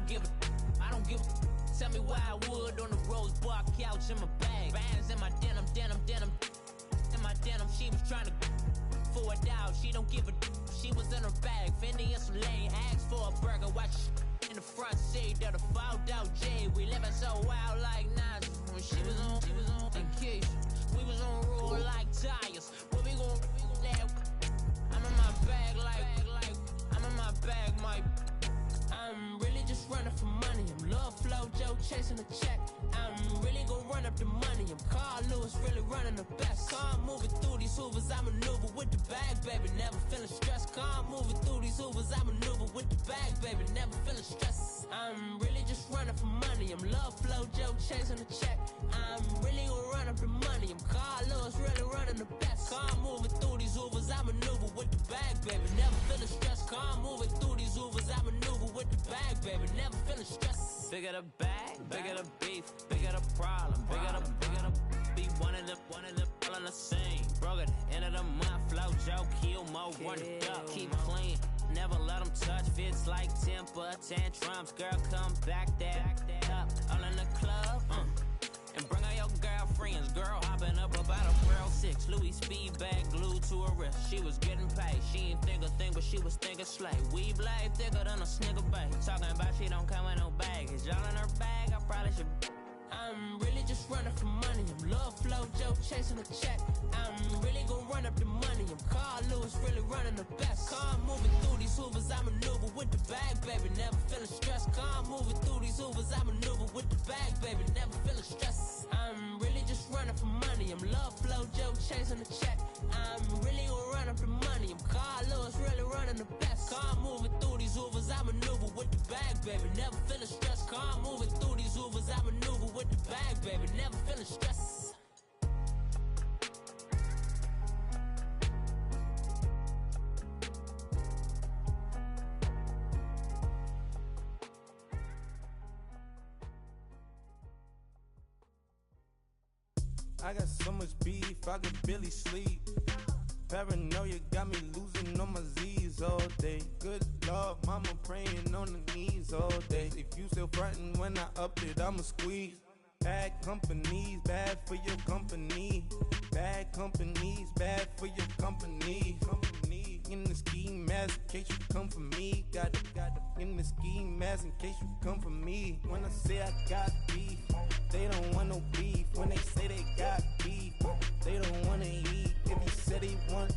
give a, I don't give a. Tell me why I would on the rose bar couch in my bag. Bands in my denim. In my denim, she was trying to for a doubt. She don't give a, she was in her bag. Fendi and some lane, asked for a burger. Watch in the front seat of the fouled out J. We living so wild like Nas. When she was on vacation, we was on roll like tires. What we gon' let? I'm in my bag like I'm in my bag, my. I'm really just running for money. I'm love flow Joe chasing a check. I'm really gon' run up the money. I'm Carl Lewis, really running the best. Calm moving through these hoovers, I maneuver with the bag, baby. Never feeling stressed. Calm moving through these hoovers, I maneuver with the bag, baby. Never feeling stressed. I'm really just running for money. I'm love flow Joe chasing a check. I'm really gon' run up the money. I'm Carl Lewis, really running the best. Calm moving through these hoovers, I maneuver with the bag, baby. Never feeling stressed. Calm moving through these hoovers, I maneuver with the bag, baby. Never feeling stressed. Bigger the bag, bigger the beef, bigger the problem, bigger the be one of the all in the same. Broke at the end of the month, flow Joe, kill mo, run it up, keep clean. Never let them touch, fits like temper tantrums. Girl, come back that up, all in the club, and bring all your girlfriends. Girl hopping up about a Pearl 6, Louis speed bag glued to her wrist. She was getting paid, she ain't think a thing, but she was thinking slay. We blade thicker than a snigger bag. Talking about she don't come with no baggage. Y'all in her bag, I probably should. I'm really just running for money. I'm love flow Joe chasing a check. I'm really gon' run up the money. I'm Carl Lewis, really running the best. Calm moving through these hoovers, I maneuver with the bag, baby. Never feeling stressed. Calm moving through these hoovers, I maneuver with the bag, baby. Never feeling stressed. I'm really just running for money. I'm love flow Joe chasing a check. I'm really gon' run up the money. I'm Carl Lewis, really running the best. Calm moving through these hoovers, I maneuver with the bag, baby. Never feeling stressed. Calm moving through these hoovers, I maneuver with the bag, baby. Never feeling stressed. I got so much beef, I could barely sleep. Paranoia got me losing on my Z's all day. Good Lord, mama praying on the knees all day. If you still frontin' when I up it, I'ma squeeze. Bad companies, bad for your company. Bad companies, bad for your company. In the ski mask in case you come for me. Got it in the ski mask in case you come for me. When I say I got beef, they don't want no beef. When they say they got beef, they don't wanna eat. If you said they want,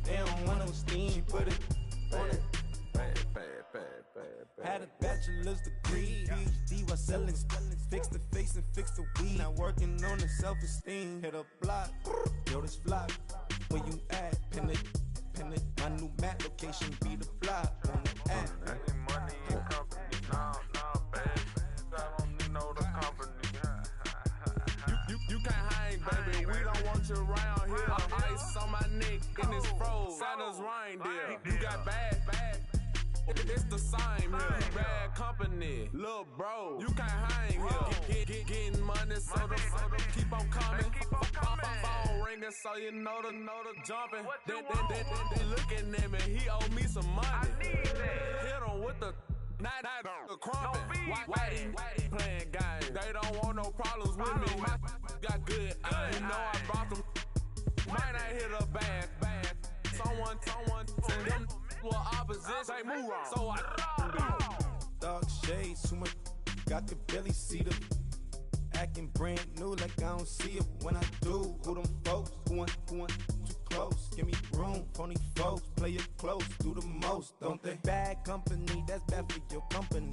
they don't want no steam. Put it on it. Had a bachelor's degree, PhD while selling. Fix the face and fix the weed. Now working on the self-esteem. Hit a block, yo this flock. Where you at? Pin it. My new map location be the block on the app. Any money in company, no, baby. I don't need no the company. You can't hang, baby. We don't want you around here. Ice on my neck and it's froze. Santa's reindeer. You got bad. It's the same here. Bad company, little bro. You can't hang here. Getting money, so the keep on coming. Phone ringing, so you know the jumping. They looking at me. He owe me some money. Hit him with the night the crumping. Whitey playing games. They don't want no problems with me. My got good. You know I brought them. Might not hit a bad. Someone send them. Well, opposition, say move wrong. So I dark shades, too much. I could barely see them. Acting brand new, like I don't see it when I do. Who them folks? Who want too close? Give me room, phony folks. Play it close, do the most, don't they? Bad company, that's bad for your company.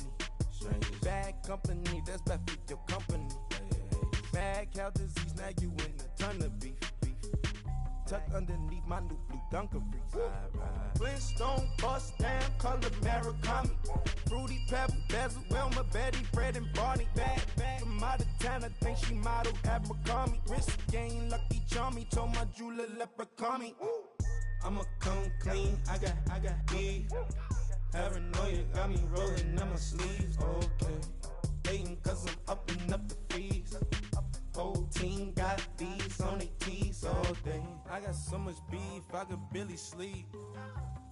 Bad company, that's bad for your company. Mad cow disease, now you in a ton of beef. Tuck underneath my new blue Dunkaroos. Flintstone, bust down, color Murakami. Fruity Pebble, Bezel, Wilma, Betty, Fred and Barney. Bad from out of town, I think she model Abercrombie. Wrist game, Lucky Charmy, told my jeweler leprechaun. I'ma come clean, I got beef. Paranoia got me rolling in my sleeves. Okay, hating cause I'm upping up the fees. Whole team got these on their tees, so all day. I got so much beef, I could barely sleep.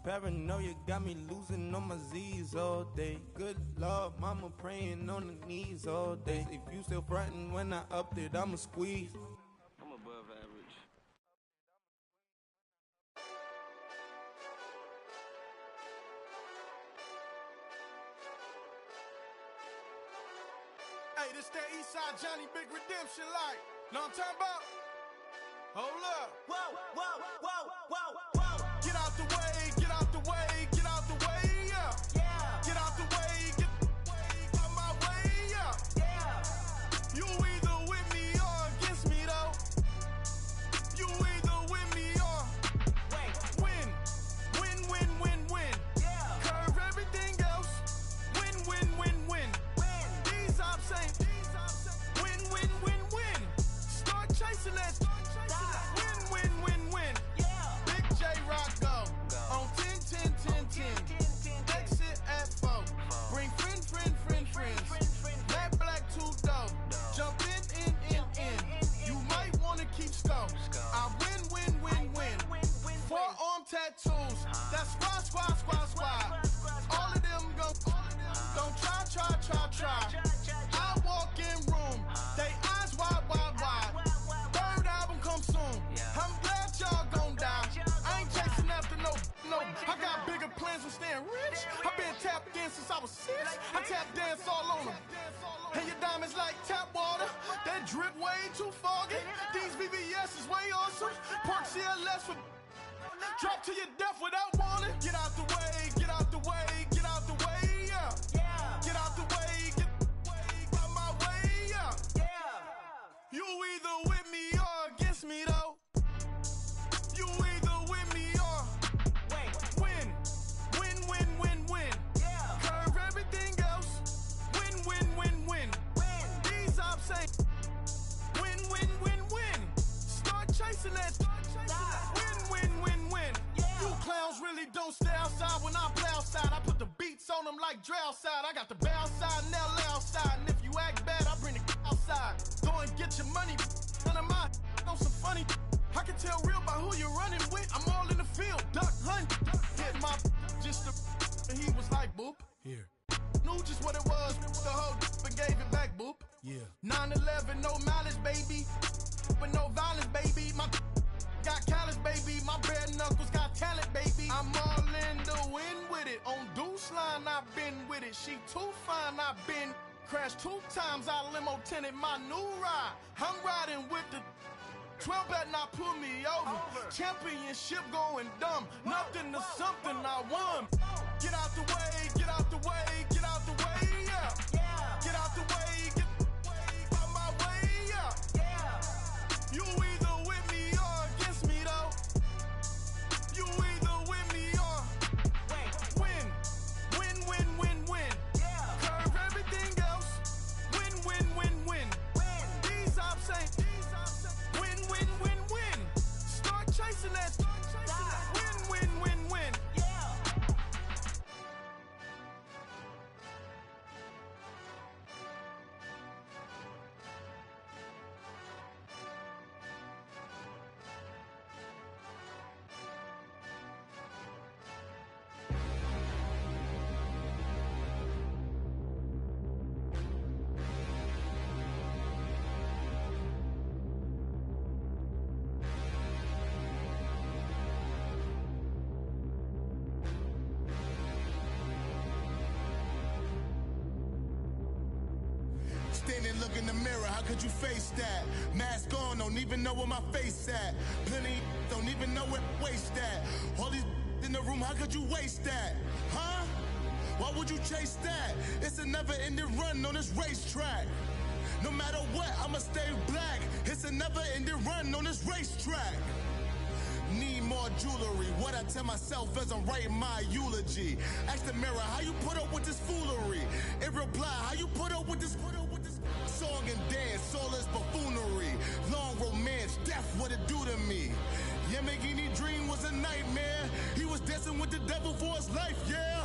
Paranoia got me losing on my Z's all day. Good Lord, mama praying on the knees all day. If you still frontin' when I upped it, I'ma squeeze. I'm above average. Hey, this that Eastside Johnny Big Redemption like. Know what I'm talking about? Hold up. Whoa, whoa, whoa, whoa, whoa. Get out the way, get out the way, get out the way, yeah. Yeah, Get out the way, get out my way, yeah. yeah. You either with me or against me though. You either with me or win. Win, win, win, win. Yeah. Curve everything else. Win, win, win, win. These ops ain't win, win, win, win. Start chasing that. Win, win, win, win. Yeah. Big J Rock go on 10, 10, 10, 10. Exit at 4. Bring friends. Black, black, two dope. Jump in. You might wanna keep scope. I win, win, win, win. Forearm tattoos. That's squad. All of them go. Don't try. I walk in room. They eyes wide. Third album come soon. I'm glad y'all gon' die. I ain't chasing after no. I got bigger plans for staying rich. I been tapped in since I was 6. I tap dance all on them. And your diamonds like tap water. That drip way too foggy. These VVS is way awesome. Park CLS for drop to your death without warning. Get out the way, get out the way, get out the way, yeah. Yeah, Get out the way, get out my way, yeah. yeah. You either with me or against me though. You either with me or win. Win, win, win, win. Yeah. Curve everything else. Win, win, win, win. These ops ain't win, win, win, win. Start chasing that. Win, win, win, win. You clowns really don't stay outside when I play outside. I put the beats on them like Dre outside. I got the bow side and LA outside. And if you act bad, I bring the outside. Go and get your money. None of my on some funny. I can tell real by who you're running with. I'm all in the field. Duck hunt. Hit my just the and he was like, boop. Here. Knew just what it was. The whole and gave it back, boop. Yeah. 9/11, no mileage, baby. But no violence, baby. My got callous, baby. My bare knuckles got talent, baby. I'm all in the wind with it. On Deuce line, I've been with it. She too fine, I've been crashed 2 times. I limo tinted my new ride. I'm riding with the 12 better not pull me over. Championship going dumb. Nothing to something I won. Get out the way, get out the way, get out the way, yeah. Yeah, Get out the way, get out my way, yeah. yeah. You either with me or against me though. You either with me or win. Win, win, win, win. Yeah. Curve everything else. Win, win, win, win. These ops ain't win, win, win, win. Start chasing that. Win, win, win, win. Yeah. Standing, look in the mirror, how could you face that? Mask on, don't even know where my face at. Plenty, don't even know where waist at. All these in the room, how could you waste that? Huh? Why would you chase that? It's a never-ending run on this racetrack. No matter what, I'ma stay black. It's a never-ending run on this racetrack. Need more jewelry. What I tell myself as I'm writing my eulogy. Ask the mirror, how you put up with this foolery? It reply, how you put up with this song and dance, soulless buffoonery. Long romance, death, what it do to me? Yamagini dream was a nightmare. He was dancing with the devil for his life, yeah.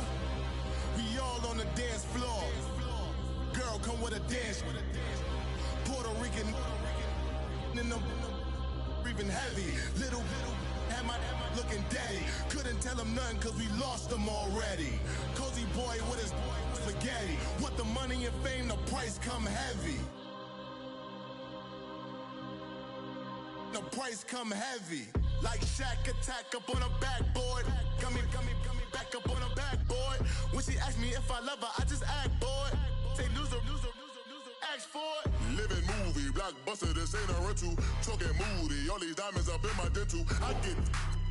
We all on the dance floor. Girl, come with a dance. Puerto Rican in the breathing heavy. Little had my looking daddy. Couldn't tell him nothing cause we lost him already. Cozy boy with his spaghetti. With the money and fame, the price come heavy. The price come heavy. Like Shaq attack up on a backboard. Gummy, back up on a backboard. When she asked me if I love her, I just act bored. Say loser, ask for it. Living movie, blockbuster, this ain't a rental. Talking moody, all these diamonds up in my dental. I get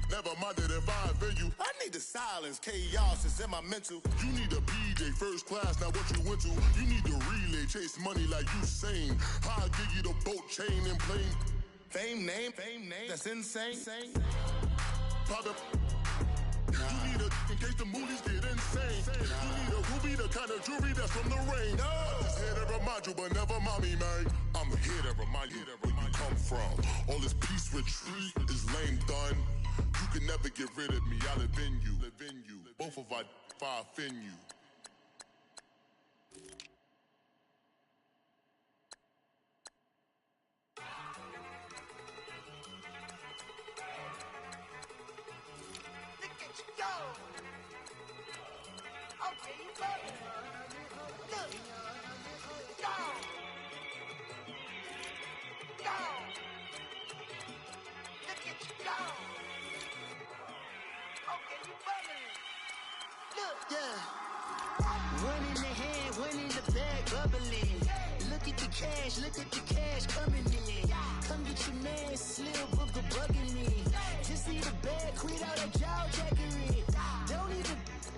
never minded if I offend you. I need the silence, chaos is in my mental. You need a PJ, first class, not what you went to. You need the relay, chase money like you sane. I'll give you the boat, chain, and plane. Fame name, that's insane. Private. You need a in case the movies get insane. You need a ruby, the kind of jewelry that's from the rain. I'm just here to remind you, but never mommy, man. I'm here to remind you where you come from. All this peace retreat is lame done. You can never get rid of me. I live in you. Both of our fire offend you. One in the hand, one in the bag, bubbling. Look at the cash coming in. Come get your man, Slim Booker bugging me. Just need a bag, quit all that jaw jackery. Don't even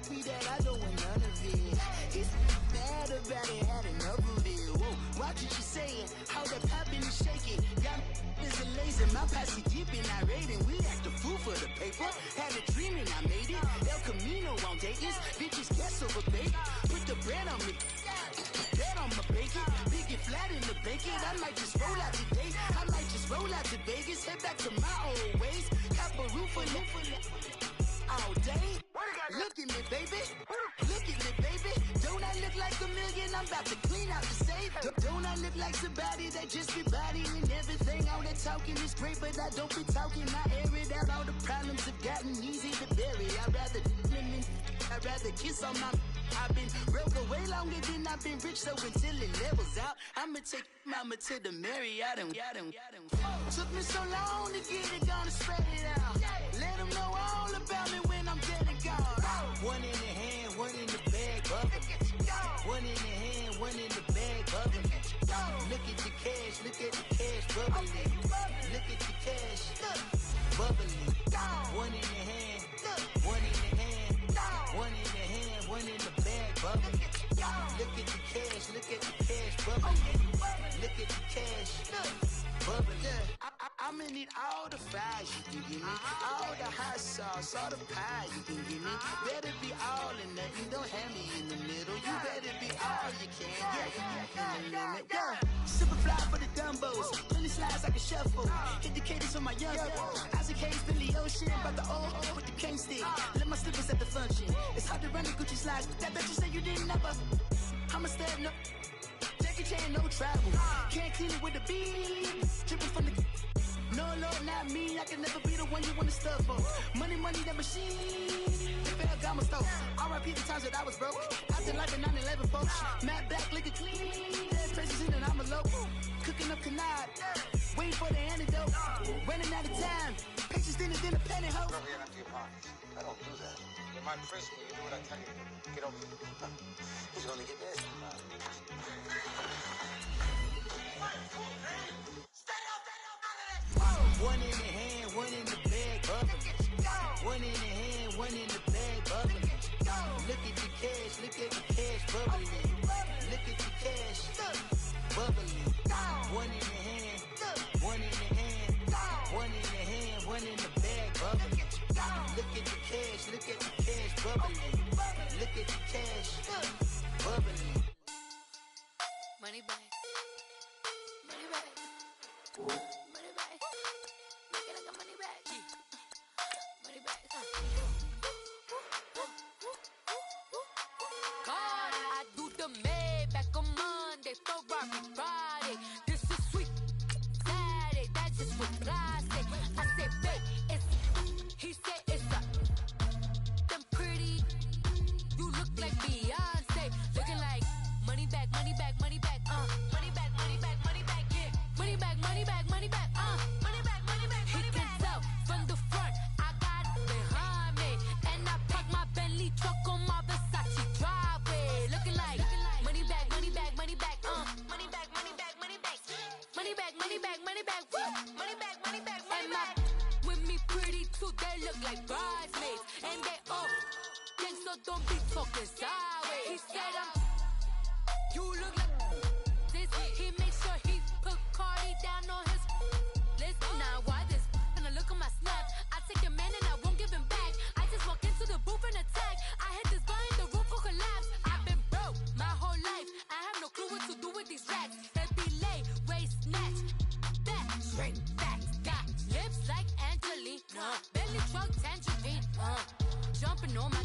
be that, I don't want none of it. He's mad about it, had enough of it. Whoa, watch what you saying, how that poppin' and shaking. Y'all is a lazy, my posse deep and irate, and we act a fool for the paper. Had a dream and I made it. El Camino on Dayton's, bitches guess over bait. Put the bread on me, bread on my bacon. Big and flat in the bacon. I might just roll out today. I might just roll out to Vegas, head back to my old ways. Cop a roof for all day. Look at me, baby. Look at me, baby. Don't I look like a million? I'm about to clean out the safe. Don't I look like somebody that just be bodying everything? All that talking is great, but I don't be talking. I air it out. All the problems have gotten easy to bury. I'd rather kiss on my. I've been broke away longer than I've been rich, so until it levels out, I'ma take mama to the Marriott and took me so long to get it, gonna spread it out. Let them know all about me when I'm dead and gone. One in the hand, one in the bag, bubbling. One in the hand, one in the bag, bubbling. Look at the cash, bubbling. Look at the cash, bubbling. One in the hand, one in the hand, one in the hand, one in the bag, bubbling. Look at the cash, bubbling. Look at the cash, bubbling. I'ma need all the fries you can give me, all the hot sauce, all the pie you can give me. Better be all or nothing, don't have me in the middle. You better be all you can, yeah. Super fly for the dumbos, plenty slides like a shuffle. Hit the cadence on my young Isaac Hayes, Billy Ocean, about the old with the cane stick. Let my slippers at the function. It's hard to run the Gucci slides, that bet you say you didn't never. I'ma stand up, Jackie Chan, no travel. Can't clean it with the beat, dripping from the. No, Lord, not me. I can never be the one you want to stuff for. Money, that machine. Fair gamma stove. R.I.P. the times that I was broke. After like a 9/11 folks. Matte black, liquor clean. There's presents in and I'm a local. Cooking up canard. Waiting for the antidote. Running out of time. Pictures thinner than a pantyhose. Bro, you're empty your pockets. I don't do that. You're my prisoner. You do what I tell you. Get over here. Who's gonna get this? One in the hand, one in the bag, bubbling. One in the hand, one in the bag, bubbling. Look at the cash, bubbling. Look at the cash, bubbling. One in the hand, one in the hand, one in the hand, one in the bag, bubbling. Look at the cash, bubbling. Look at the cash, bubbling. Money back. Money back. Money back. Make it like a money back. Money back. God, I do the Maybach on Monday, Ferrari Friday. This is sweet Saturday, that's just what I say. don't be talking sideways. He said you look like this. He makes sure he put Cardi down on his list. Now why this? When I look at my snap, I take a man and I won't give him back. I just walk into the booth and attack. I hit this button, the roof will collapse. I've been broke my whole life. I have no clue what to do with these racks. They be late, waist snatch, back, straight back. Got lips like Angelina, belly truck tangerine. Jumping on my,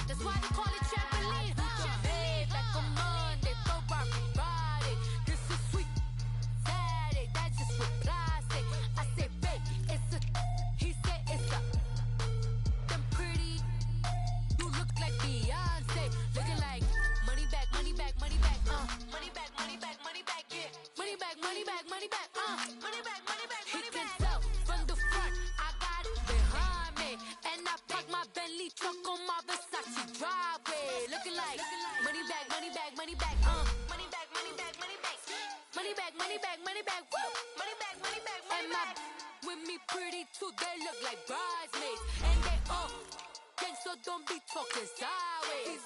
that's why they call it trampoline. Hey, back on Monday, throw Friday. This is sweet Saturday, that's just what plastic. I say, babe, it's a, he said it's a, them pretty, you look like Beyonce, looking like money back, money back, money back, money back, money back, money back, yeah, money back, money back, money back, money back, money back, he can tell from the front, I got it behind me, and I park my Bentley truck on my Versace driveway, looking like money back, money back, money back, money back, money back, money back, money back, money back, money back, woo, money back, money back, money back, with me pretty too, they look like bridesmaids, and they all gang, so don't be talking sideways.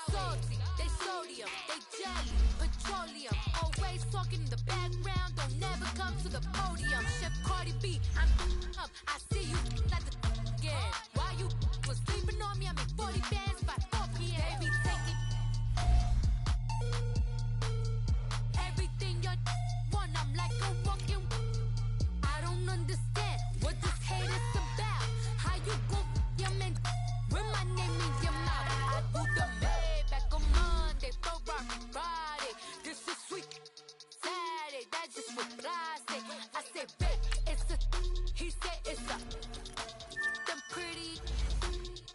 Salty, they sodium, they jelly, petroleum, always talking in the background, don't never come to the podium. Chef Cardi B, I'm up, I see you like the again. Why you was sleeping on me? I make 40 bands by 4 p.m. They be taking everything you want. I'm like a walking. I don't understand what this hate is about. How you gon' your man with my name in your mouth? I do the Maybach on Monday, throw Friday. This is sweet Saturday, that's just for plastic. I say, babe, it's a, he said it's a, them pretty,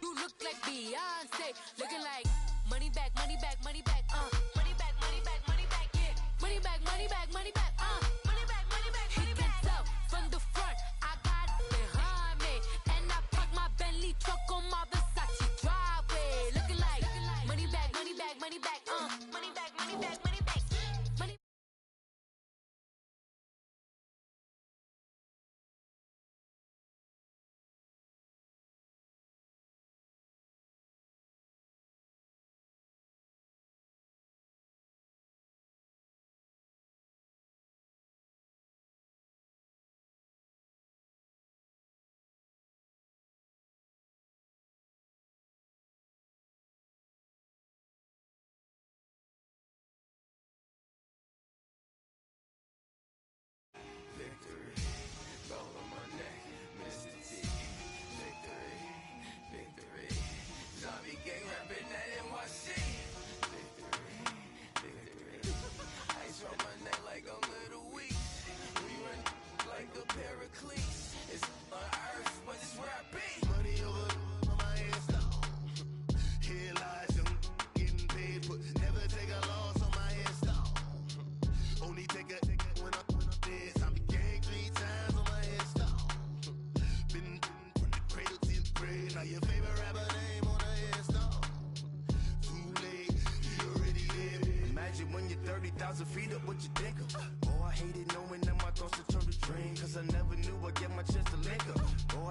you look like Beyonce, looking like money back, money back, money back, money back, money back, money back, yeah, money back, money back, money back, money back, money back, he can tell from the front, I got it behind me, and I park my Bentley truck on my Versace driveway, looking like money back, money back, money back, money back, money back, money back, money.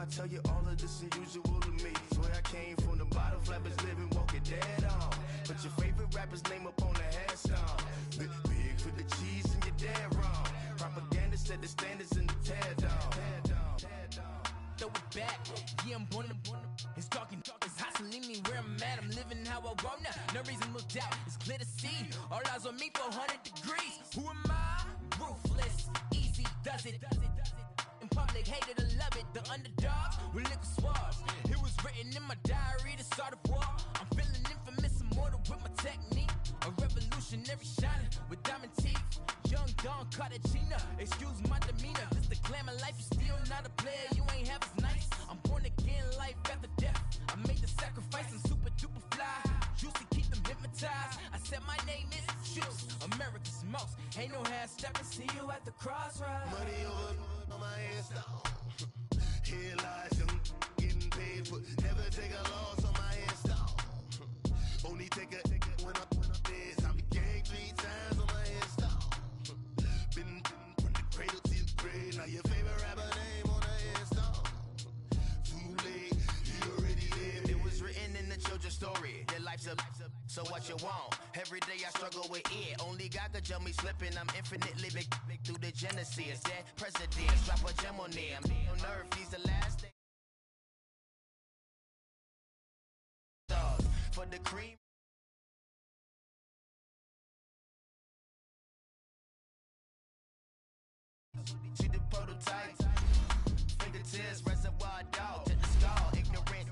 Tell you all of this unusual to me. Swear I came from the bottom, flappers living, walking dead on. Put your favorite rapper's name up on the headstone. Big for the cheese and you're dead wrong. Propaganda set the standards in the tear down. Throw it back, yeah, I'm born to it's talking, it's hustling me where I'm at. I'm living how I want now. No reason to doubt, it's clear to see. All eyes on me, 400 degrees. Who am I? Ruthless, easy, does it. In public, hated or love it. The underdogs with liquor swabs. It was written in my diary to start a war. I'm feeling infamous, immortal with my technique. A revolutionary shining with diamond teeth. Young Don Cartagena, excuse my demeanor. This the glamour life, you still not a player. You ain't half as nice. I'm born again, life after death. I made the sacrifice, I'm super duper fly. Juicy, keep them hypnotized. I said my name is Juice, America's most. Ain't no half stepping, see you at the crossroads. Money over on my headstone. Here lies young, getting paid for. Never take a loss on my headstone. Only take a when I'm dead. I be gang 3 times on my headstone. Been from the cradle to the grave. Now your favorite rapper name on the headstone. Too late, you already lived. It was written in the children's story. Your life's a so what you want. Every day I struggle with it. Only God could jump me slipping. I'm infinitely big through the Genesis. That presidents drop a gem on them. On earth, he's the last day. For the cream. See the prototype. Fingertips, reservoir dog. To the skull, ignorant.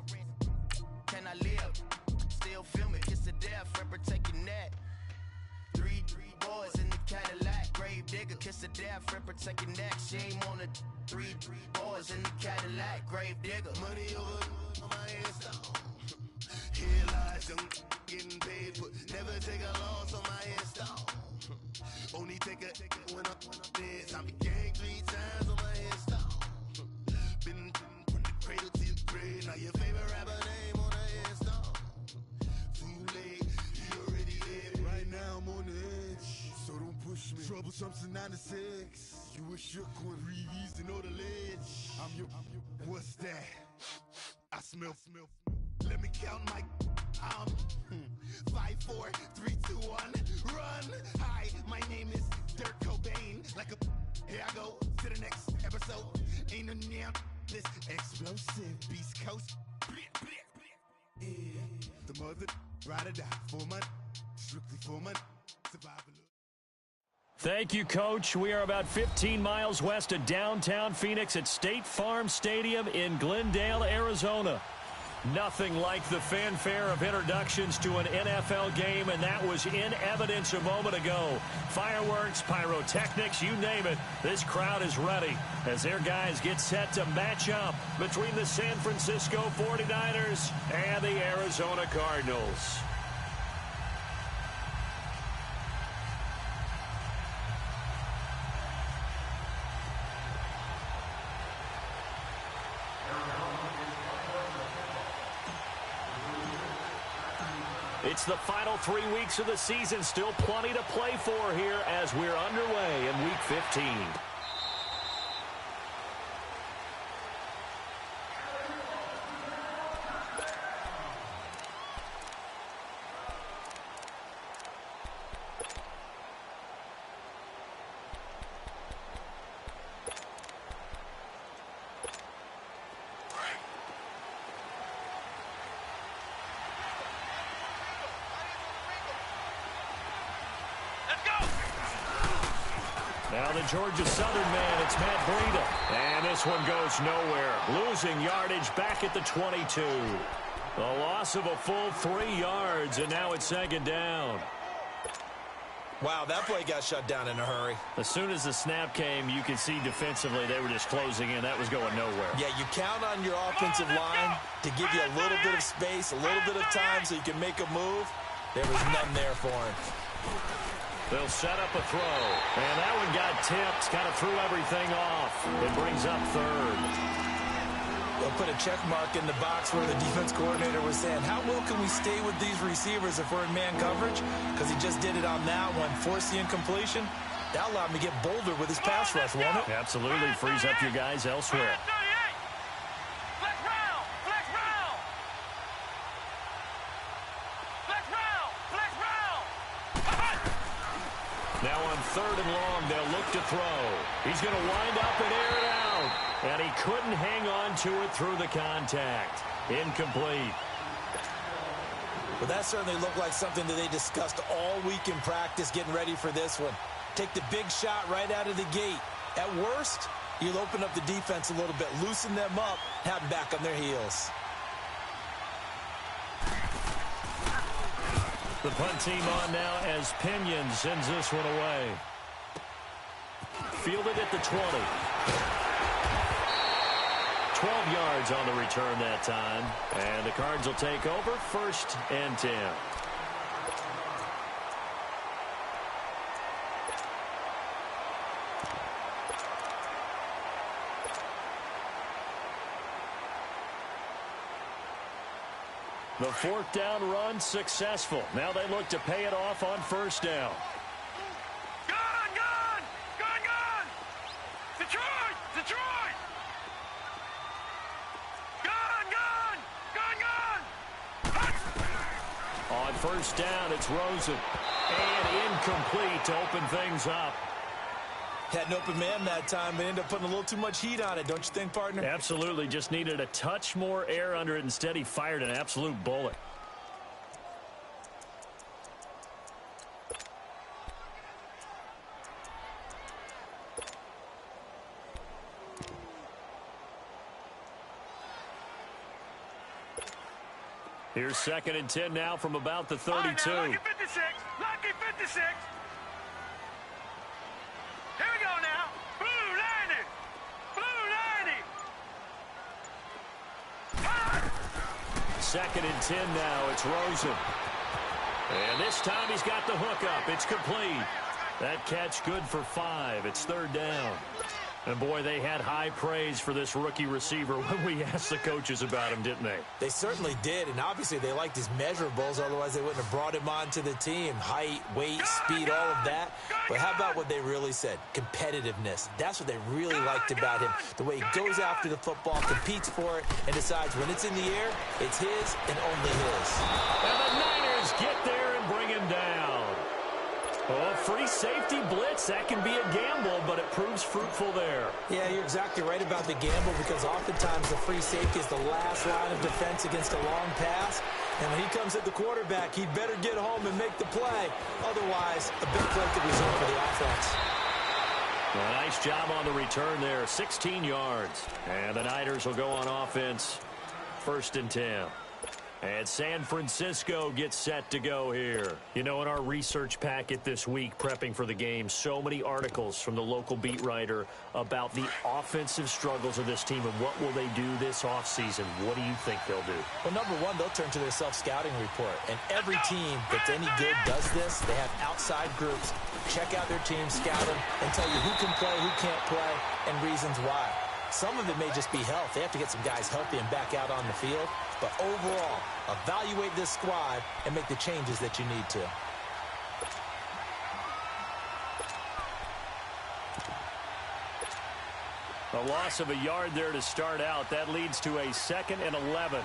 Can I live? Still film it. Kiss the death, friend, protect your neck. Three boys in the Cadillac. Grave digger, kiss the death, friend, protect your neck. Shame on the three boys in the Cadillac. Grave digger. Money over my headstone. Here lies young getting paid, but never take a loss on my headstone. Only take a when I'm dead. I be gang 3 times on my headstone. Been from the cradle to the grave. Now your favorite rapper name on the headstone. Too late, you already dead. Right now I'm on the edge, so don't push me. Troublesome to 96. You were shook when Reeves and know the ledge. I'm your. What's that? I smell. Let me count my. 5, 4, 3, 2, 1, run. Hi, my name is Dirk Cobain. Like a here I go to the next episode. Ain't no damn this explosive Beast Coast. Yeah, the mother ride or die for my strictly for my survival. Thank you, Coach. We are about 15 miles west of downtown Phoenix at State Farm Stadium in Glendale, Arizona. Nothing like the fanfare of introductions to an NFL game, and that was in evidence a moment ago. Fireworks, pyrotechnics, you name it. This crowd is ready as their guys get set to match up between the San Francisco 49ers and the Arizona Cardinals. It's the final 3 weeks of the season. Still plenty to play for here as we're underway in Week 15. Now the Georgia Southern man, it's Matt Breida. And this one goes nowhere. Losing yardage back at the 22. The loss of a full 3 yards, and now it's second down. Wow, that play got shut down in a hurry. As soon as the snap came, you could see defensively they were just closing in. That was going nowhere. Yeah, you count on your offensive line to give you a little bit of space, a little bit of time so you can make a move. There was none there for him. They'll set up a throw. And that one got tipped. Kind of threw everything off. It brings up third. They'll put a check mark in the box where the defense coordinator was saying, how well can we stay with these receivers if we're in man coverage? Because he just did it on that one. Force the incompletion. That allowed him to get bolder with his pass rush, won't it? Absolutely. Frees up your guys elsewhere. Now on 3rd and long, they'll look to throw. He's going to wind up and air it out. And he couldn't hang on to it through the contact. Incomplete. Well, that certainly looked like something that they discussed all week in practice getting ready for this one. Take the big shot right out of the gate. At worst, you'll open up the defense a little bit, loosen them up, have them back on their heels. The punt team on now as Pinion sends this one away. Fielded at the 20. 12 yards on the return that time. And the Cards will take over 1st and 10. The 4th down run successful. Now they look to pay it off on 1st down. Gun! Detroit! Gun! on first down, it's Rosen. And incomplete to open things up. Had an open man that time, but ended up putting a little too much heat on it, don't you think, partner? Absolutely. Just needed a touch more air under it. Instead, he fired an absolute bullet. Here's 2nd and 10 now from about the 32. Right, now, lucky 56. Lucky 56. Here we go now. Blue 90. Blue 90. 2nd and 10 now. It's Rosen. And this time he's got the hook up. It's complete. That catch good for 5. It's 3rd down. And, boy, they had high praise for this rookie receiver when we asked the coaches about him, didn't they? They certainly did, and obviously they liked his measurables. Otherwise, they wouldn't have brought him onto the team. Height, weight, speed, all of that. But how about what they really said? Competitiveness. That's what they really liked about him. The way he goes after the football, competes for it, and decides when it's in the air, it's his and only his. And the Niners get there and bring him down. Oh, free safety blitz. That can be a gamble, but it proves fruitful there. Yeah, you're exactly right about the gamble because oftentimes the free safety is the last line of defense against a long pass. And when he comes at the quarterback, he'd better get home and make the play. Otherwise, a big play could result for the offense. Well, nice job on the return there. 16 yards. And the Niners will go on offense. 1st and 10. And San Francisco gets set to go here. You know, in our research packet this week, prepping for the game, so many articles from the local beat writer about the offensive struggles of this team and what will they do this offseason. What do you think they'll do? Well, number one, they'll turn to their self-scouting report. And every team that's any good does this. They have outside groups. Check out their team, scout them, and tell you who can play, who can't play, and reasons why. Some of it may just be health. They have to get some guys healthy and back out on the field. But overall, evaluate this squad and make the changes that you need to. A loss of a yard there to start out. That leads to a 2nd and 11.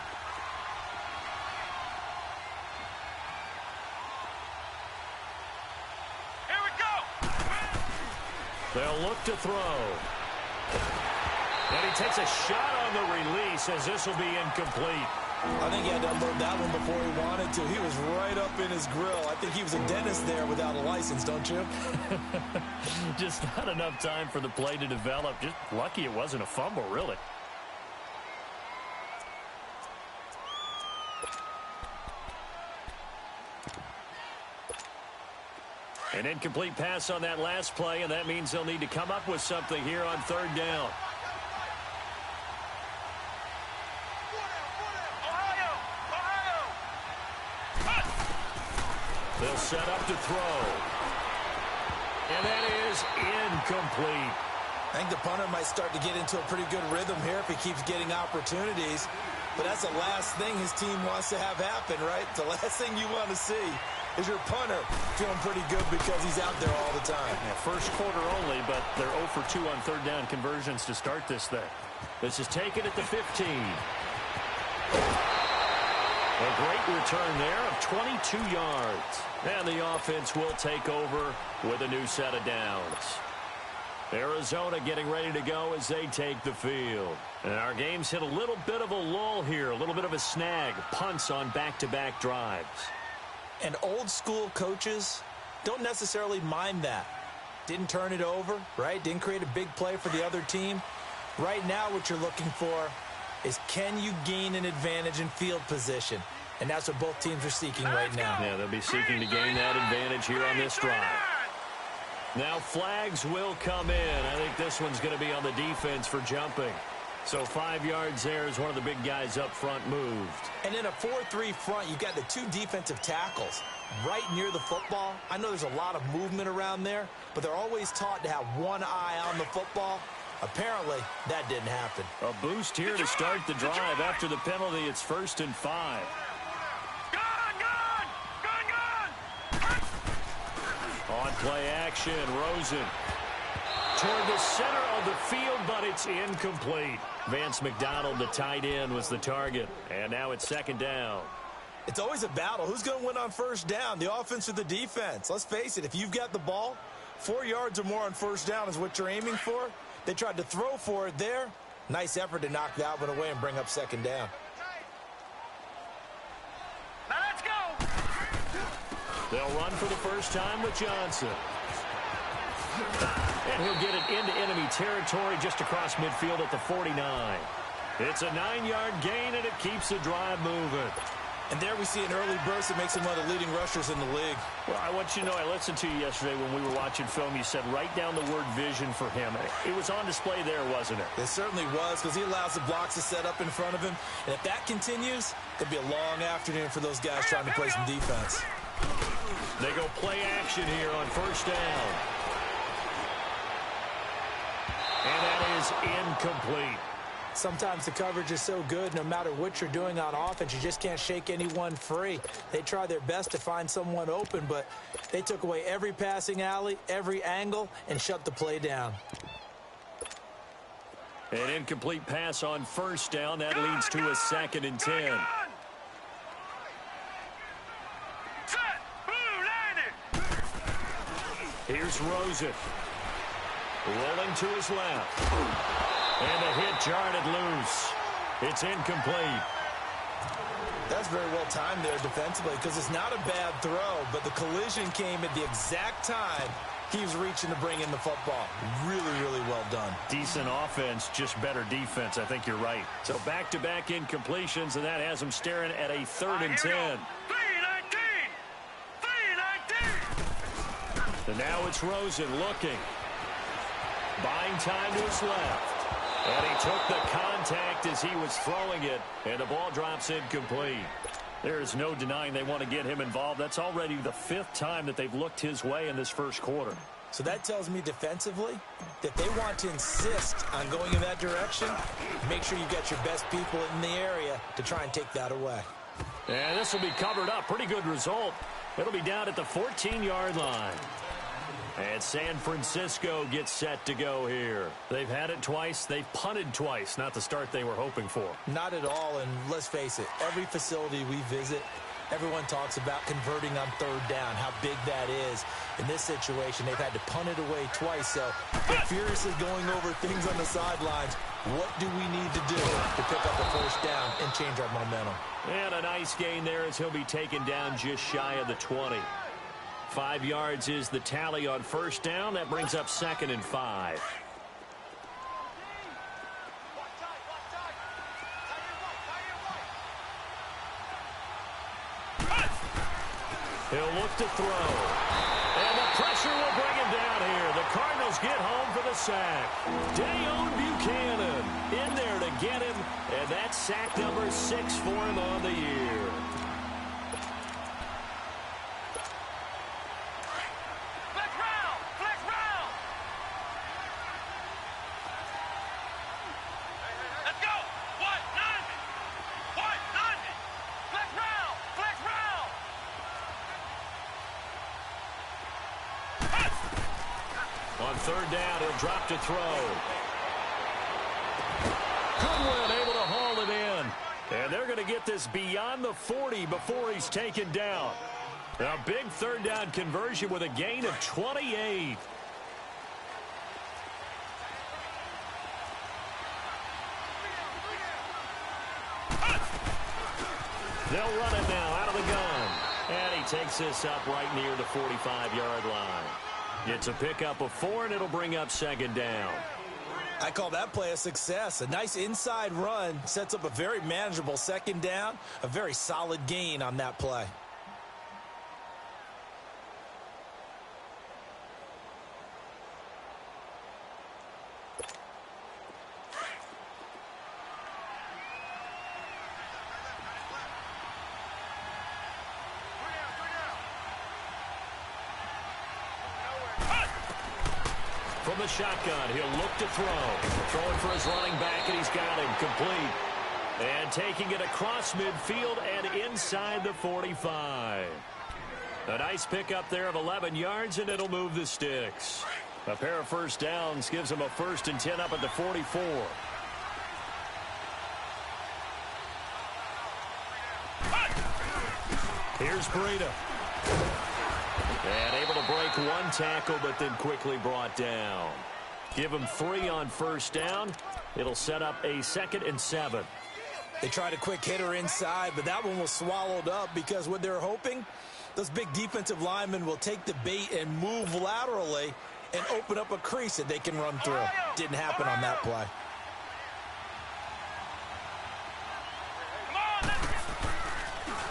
Here we go. They'll look to throw. And he takes a shot on the release as this will be incomplete. I think he had to unload that one before he wanted to. He was right up in his grill. I think he was a dentist there without a license, don't you? Just not enough time for the play to develop. Just lucky it wasn't a fumble, really. An incomplete pass on that last play, and that means they'll need to come up with something here on 3rd down. They'll set up to throw. And that is incomplete. I think the punter might start to get into a pretty good rhythm here if he keeps getting opportunities. But that's the last thing his team wants to have happen, right? The last thing you want to see is your punter feeling pretty good because he's out there all the time. Yeah, first quarter only, but they're 0 for 2 on 3rd down conversions to start this thing. This is taken at the 15. A great return there of 22 yards. And the offense will take over with a new set of downs. Arizona getting ready to go as they take the field. And our game's hit a little bit of a lull here, a little bit of a snag. Punts on back-to-back drives. And old school coaches don't necessarily mind that. Didn't turn it over, right? Didn't create a big play for the other team. Right now what you're looking for is can you gain an advantage in field position? And that's what both teams are seeking right now. Yeah, they'll be seeking to gain that advantage here on this drive. Now flags will come in. I think this one's going to be on the defense for jumping. So 5 yards there as one of the big guys up front moved. And in a 4-3 front, you've got the 2 defensive tackles right near the football. I know there's a lot of movement around there, but they're always taught to have one eye on the football. Apparently, that didn't happen. A boost here to start the drive. After the penalty, it's 1st and 5. On play action, Rosen toward the center of the field, but it's incomplete. Vance McDonald, the tight end, was the target. And now it's 2nd down. It's always a battle. Who's going to win on first down, the offense or the defense? Let's face it, if you've got the ball, 4 yards or more on first down is what you're aiming for. They tried to throw for it there. Nice effort to knock that one away and bring up second down. Now let's go. They'll run for the first time with Johnson. And he'll get it into enemy territory just across midfield at the 49. It's a 9-yard gain, and it keeps the drive moving. And there we see an early burst that makes him one of the leading rushers in the league. Well, I want you to know, I listened to you yesterday when we were watching film. You said write down the word vision for him. It was on display there, wasn't it? It certainly was, because he allows the blocks to set up in front of him. And if that continues, it could be a long afternoon for those guys trying to play some defense. They go play action here on first down. And that is incomplete. Sometimes the coverage is so good, no matter what you're doing on offense, you just can't shake anyone free. They try their best to find someone open, but they took away every passing alley, every angle, and shut the play down. An incomplete pass on first down. That leads to a 2nd and 10. Here's Rosen. Rolling to his left. And a hit jarred loose. It's incomplete. That's very well timed there defensively, because it's not a bad throw, but the collision came at the exact time he was reaching to bring in the football. Really, really well done. Decent offense, just better defense. I think you're right. So back-to-back incompletions, and that has him staring at a 3rd and 10. 3-19. And now it's Rosen looking. Buying time to his left. And he took the contact as he was throwing it, and the ball drops incomplete. There's no denying they want to get him involved. That's already the 5th time that they've looked his way in this first quarter. So that tells me defensively that they want to insist on going in that direction. Make sure you've got your best people in the area to try and take that away. And this will be covered up. Pretty good result. It'll be down at the 14-yard line. And San Francisco gets set to go here. They've had it twice. They've punted twice. Not the start they were hoping for. Not at all, and let's face it, every facility we visit, everyone talks about converting on 3rd down, how big that is. In this situation, they've had to punt it away twice, so they're furiously going over things on the sidelines. What do we need to do to pick up a first down and change our momentum? And a nice gain there as he'll be taken down just shy of the 20. 5 yards is the tally on first down. That brings up 2nd and 5. He'll look to throw. And the pressure will bring him down here. The Cardinals get home for the sack. Dayon Buchanan in there to get him. And that's sack number 6 for him on the year. On 3rd down, he'll drop to throw. Goodwin able to haul it in. And they're going to get this beyond the 40 before he's taken down. A big 3rd down conversion with a gain of 28. They'll run it now out of the gun. And he takes this up right near the 45-yard line. It's a pickup of 4, and it'll bring up 2nd down. I call that play a success. A nice inside run sets up a very manageable 2nd down. A very solid gain on that play. From the shotgun, he'll look to throw. Throwing for his running back, and he's got him complete. And taking it across midfield and inside the 45. A nice pickup there of 11 yards, and it'll move the sticks. A pair of first downs gives him a 1st and 10 up at the 44. Here's Breida. And able to break one tackle, but then quickly brought down. Give him 3 on first down. It'll set up a 2nd and 7. They tried a quick hitter inside, but that one was swallowed up because what they're hoping, those big defensive linemen will take the bait and move laterally and open up a crease that they can run through. Didn't happen on that play.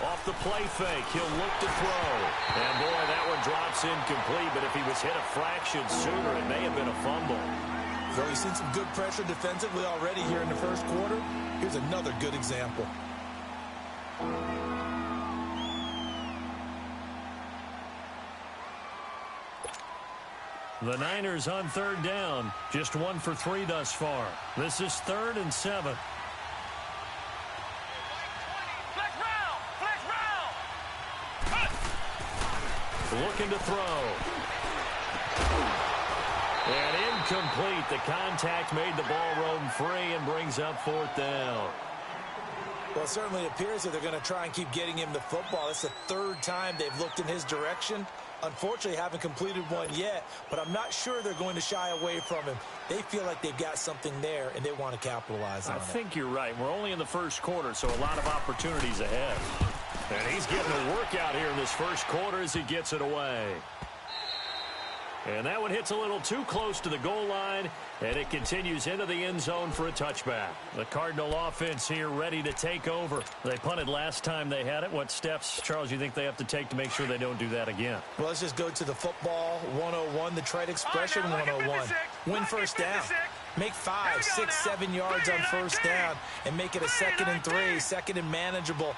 Off the play fake, he'll look to throw. And boy, that one drops incomplete, but if he was hit a fraction sooner, it may have been a fumble. So you've seen some good pressure defensively already here in the first quarter. Here's another good example. The Niners on 3rd down. Just 1 for 3 thus far. This is 3rd and 7. Looking to throw. And incomplete. The contact made the ball roam free and brings up 4th down. Well, it certainly appears that they're going to try and keep getting him the football. It's the 3rd time they've looked in his direction. Unfortunately, haven't completed one yet, but I'm not sure they're going to shy away from him. They feel like they've got something there, and they want to capitalize on it. I think you're right. We're only in the first quarter, so a lot of opportunities ahead. And he's getting a workout here in this first quarter as he gets it away. And that one hits a little too close to the goal line, and it continues into the end zone for a touchback. The Cardinal offense here ready to take over. They punted last time they had it. What steps, Charles, you think they have to take to make sure they don't do that again? Well, let's just go to the football 101, the trade expression 101. Win first down. Make 5, 6, 7 yards on first down and make it a 2nd and 3, 2nd and manageable.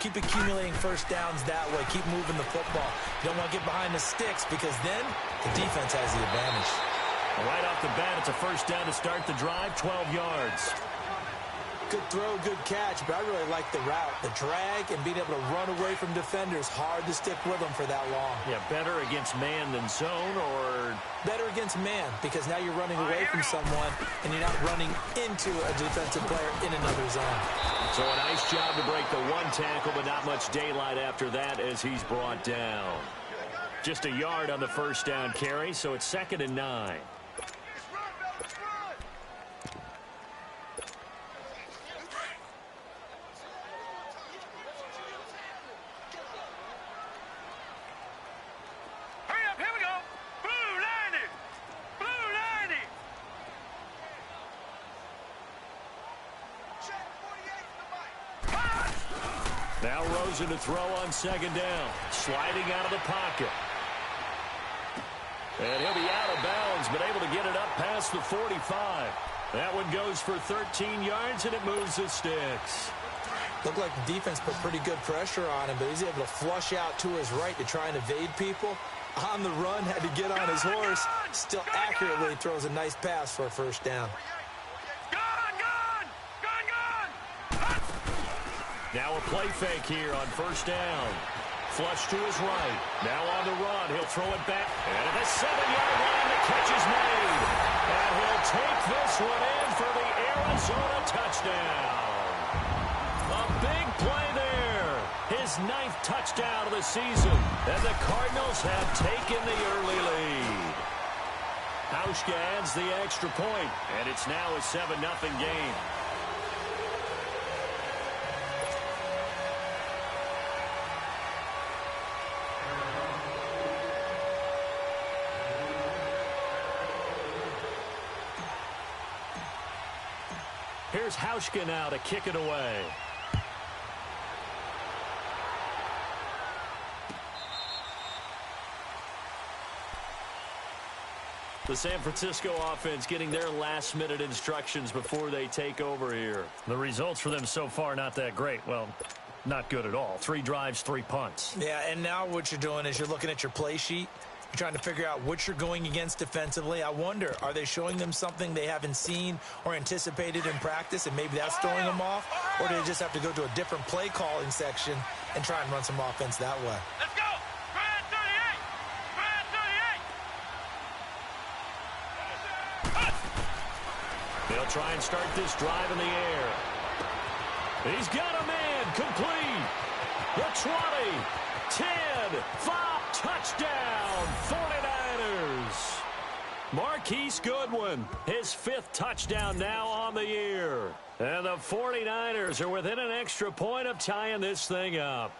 Keep accumulating first downs that way. Keep moving the football. You don't want to get behind the sticks because then the defense has the advantage. Right off the bat, it's a first down to start the drive, 12 yards. Good throw, good catch, but I really like the route. The drag and being able to run away from defenders. Hard to stick with them for that long. Yeah, better against man than zone, or? Better against man because now you're running away from someone and you're not running into a defensive player in another zone. So a nice job to break the one tackle, but not much daylight after that as he's brought down. Just a yard on the first down carry, so it's 2nd and 9. Now Rosen to throw on 2nd down. Sliding out of the pocket. And he'll be out of bounds, but able to get it up past the 45. That one goes for 13 yards, and it moves the sticks. Looked like the defense put pretty good pressure on him, but he's able to flush out to his right to try and evade people. On the run, had to get on his horse. Still accurately throws a nice pass for a first down. Now a play fake here on first down. Flush to his right. Now on the run. He'll throw it back. And at the 7-yard line, the catch is made. And he'll take this one in for the Arizona touchdown. A big play there. His 9th touchdown of the season. And the Cardinals have taken the early lead. Hauschka adds the extra point. And it's now a 7-0 game. Here's Hauschka now to kick it away. The San Francisco offense getting their last-minute instructions before they take over here. The results for them so far not that great. Well, not good at all. 3 drives, 3 punts. Yeah, and now what you're doing is you're looking at your play sheet. You're trying to figure out what you're going against defensively. I wonder, are they showing them something they haven't seen or anticipated in practice, and maybe that's throwing them off? Or do they just have to go to a different play calling section and try and run some offense that way? Let's go! Grand 38! They'll try and start this drive in the air. He's got a man complete. The 20, 10, 5, touchdown, 49ers. Marquise Goodwin, his 5th touchdown now on the year. And the 49ers are within an extra point of tying this thing up.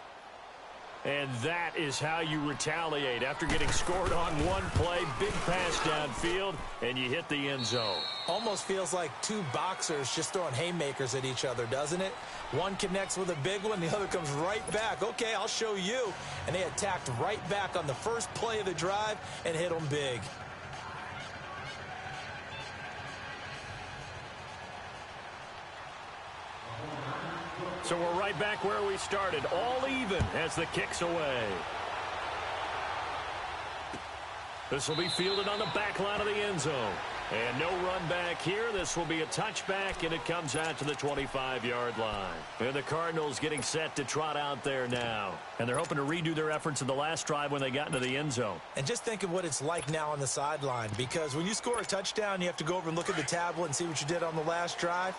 And that is how you retaliate after getting scored on one play, big pass downfield, and you hit the end zone. Almost feels like two boxers just throwing haymakers at each other, doesn't it? One connects with a big one, the other comes right back. Okay, I'll show you. And they attacked right back on the first play of the drive and hit them big. So we're right back where we started, all even as the kick's away. This will be fielded on the back line of the end zone. And no run back here. This will be a touchback, and it comes out to the 25-yard line. And the Cardinals getting set to trot out there now. And they're hoping to redo their efforts in the last drive when they got into the end zone. And just think of what it's like now on the sideline, because when you score a touchdown, you have to go over and look at the tablet and see what you did on the last drive.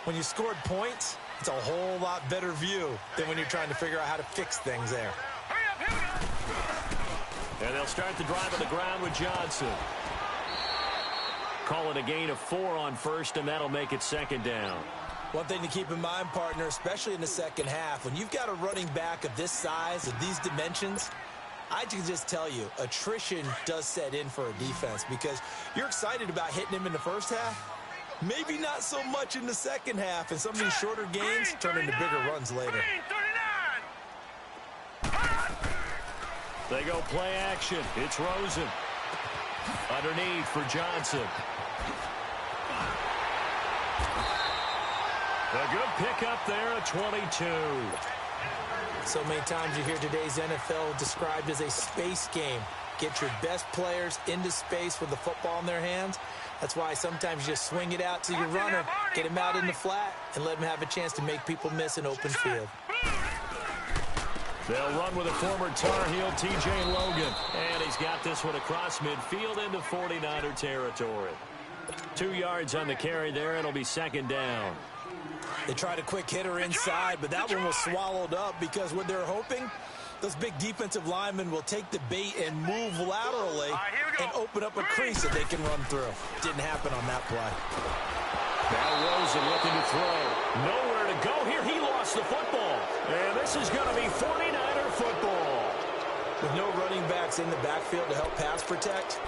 When you scored points, it's a whole lot better view than when you're trying to figure out how to fix things there. And they'll start the drive on the ground with Johnson. Call it a gain of 4 on first, and that'll make it 2nd down. One thing to keep in mind, partner, especially in the second half, when you've got a running back of this size, of these dimensions, I can just tell you, attrition does set in for a defense because you're excited about hitting him in the first half. Maybe not so much in the second half, and some of these shorter gains turn into bigger runs later. They go play action. It's Rosen. Underneath for Johnson. A good pickup there at 22. So many times you hear today's NFL described as a space game. Get your best players into space with the football in their hands. That's why sometimes you just swing it out to your runner, get him out in the flat, and let him have a chance to make people miss an open field. They'll run with a former Tar Heel, T.J. Logan. And he's got this one across midfield into 49er territory. 2 yards on the carry there. It'll be 2nd down. They tried a quick hitter inside, but that one was swallowed up because what they're hoping, those big defensive linemen will take the bait and move laterally and open up a crease that they can run through. Didn't happen on that play. Now Rosen looking to throw. Nowhere to go here. He lost the football. And this is going to be 49er football. With no running backs in the backfield to help pass protect,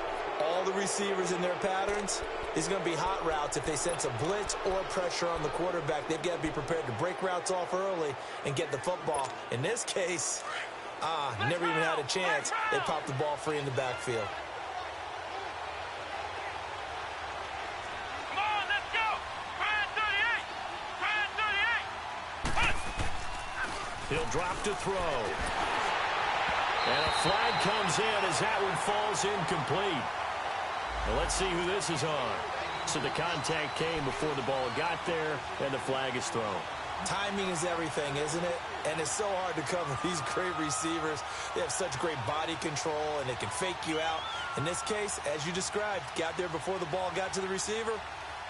all the receivers in their patterns, these are going to be hot routes. If they sense a blitz or pressure on the quarterback, they've got to be prepared to break routes off early and get the football. In this case, never even had a chance. They popped the ball free in the backfield. Come on, let's go. Brand 38. He'll drop to throw. And a flag comes in as that one falls incomplete. Well, let's see who this is on. So the contact came before the ball got there, and the flag is thrown. Timing is everything, isn't it? And it's so hard to cover these great receivers. They have such great body control, and they can fake you out. In this case, as you described, got there before the ball got to the receiver.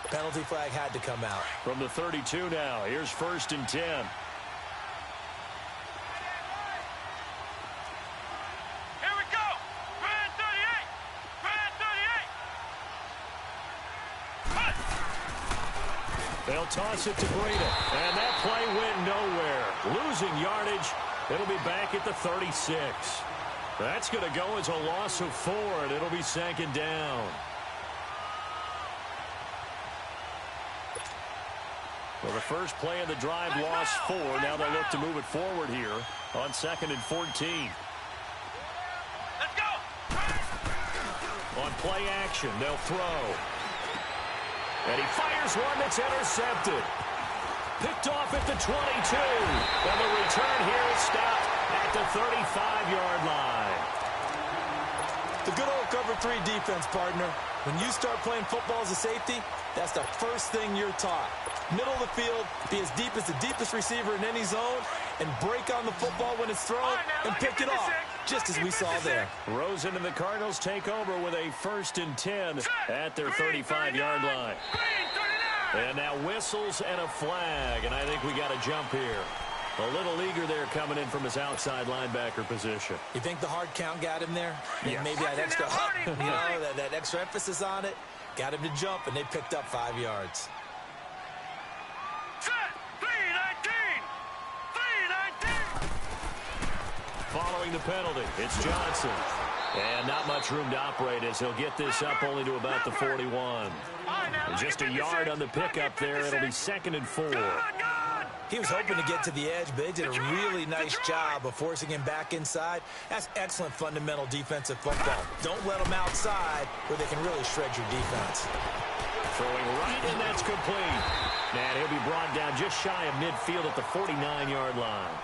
Penalty flag had to come out. From the 32 now, here's 1st and 10. They'll toss it to Breida, and that play went nowhere. Losing yardage, it'll be back at the 36. That's going to go as a loss of 4, and it'll be 2nd down. Well, the first play of the drive lost 4. Now they look to move it forward here on 2nd and 14. Let's go. On play action, they'll throw. And he fires one that's intercepted. Picked off at the 22. And the return here is stopped at the 35-yard line. The good old cover 3 defense, partner. When you start playing football as a safety, that's the first thing you're taught. Middle of the field, be as deep as the deepest receiver in any zone, and break on the football when it's thrown and pick it off, just as we saw there. Rosen and the Cardinals take over with a 1st and 10 at their 35-yard line. And now whistles and a flag, and I think we got a jump here. A little eager there coming in from his outside linebacker position. You think the hard count got him there? Yes. Maybe that extra, that extra emphasis on it got him to jump, and they picked up 5 yards. Set. 319. 319. Following the penalty, it's Johnson. And not much room to operate as he'll get this up only to about the 41. And just a yard on the pickup there. It'll be 2nd and 4. He was hoping to get to the edge, but they did a really nice job of forcing him back inside. That's excellent fundamental defensive football. Don't let them outside where they can really shred your defense. Throwing right, and that's complete. And he'll be brought down just shy of midfield at the 49-yard line.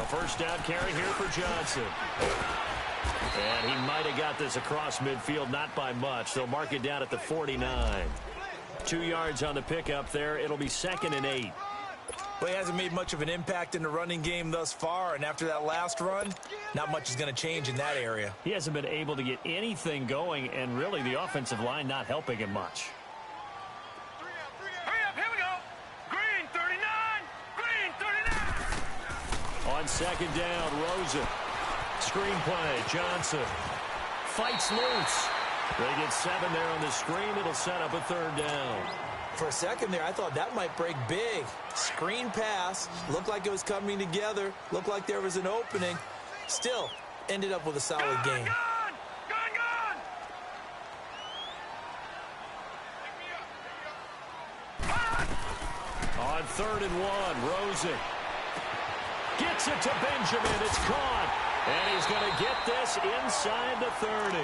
First down carry here for Johnson. And he might have got this across midfield, not by much. They'll mark it down at the 49. 2 yards on the pickup there. It'll be 2nd and 8. Well, he hasn't made much of an impact in the running game thus far, and after that last run, not much is going to change in that area. He hasn't been able to get anything going, and really the offensive line not helping him much. On 2nd down, Rosen. Screen play, Johnson. Fights loose. They get 7 there on the screen. It'll set up a 3rd down. For a second there, I thought that might break big. Screen pass. Looked like it was coming together. Looked like there was an opening. Still, ended up with a solid game. On 3rd and 1, Rosen. Gets it to Benjamin. It's caught. And he's going to get this inside the 30.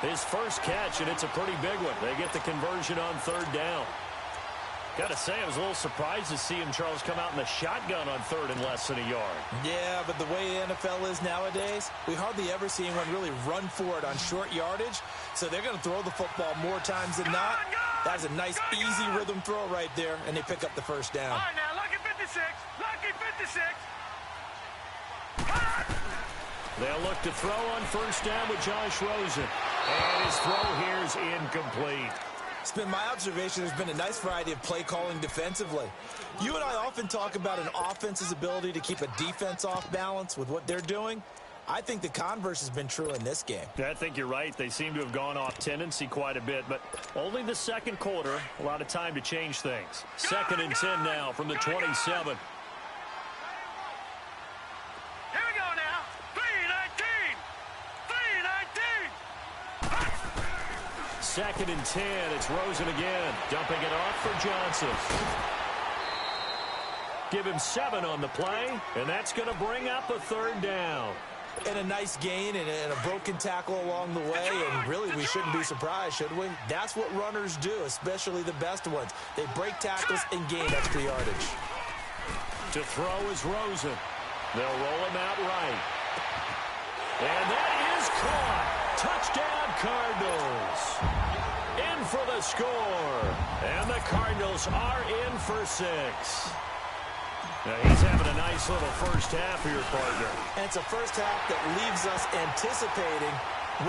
His first catch, and it's a pretty big one. They get the conversion on 3rd down. Got to say, I was a little surprised to see him, Charles, come out in the shotgun on 3rd and less than a yard. Yeah, but the way the NFL is nowadays, we hardly ever see anyone really run for it on short yardage. So they're going to throw the football more times than not. That's a nice, easy rhythm throw right there, and they pick up the first down. All right, now, lucky 56. Lucky 56. They'll look to throw on 1st down with Josh Rosen. And his throw here is incomplete. It's been my observation there's been a nice variety of play calling defensively. You and I often talk about an offense's ability to keep a defense off balance with what they're doing. I think the converse has been true in this game. I think you're right. They seem to have gone off tendency quite a bit, but only the 2nd quarter. A lot of time to change things. 2nd and 10 now from the 27. 2nd and 10. It's Rosen again. Dumping it off for Johnson. Give him 7 on the play, and that's going to bring up a 3rd down. And a nice gain and a broken tackle along the way, and really we shouldn't be surprised, should we? That's what runners do, especially the best ones. They break tackles and gain extra yardage. To throw is Rosen. They'll roll him out right. And that is caught. Touchdown, Cardinals. In for the score. And the Cardinals are in for 6. Now he's having a nice little first half here, partner. And it's a first half that leaves us anticipating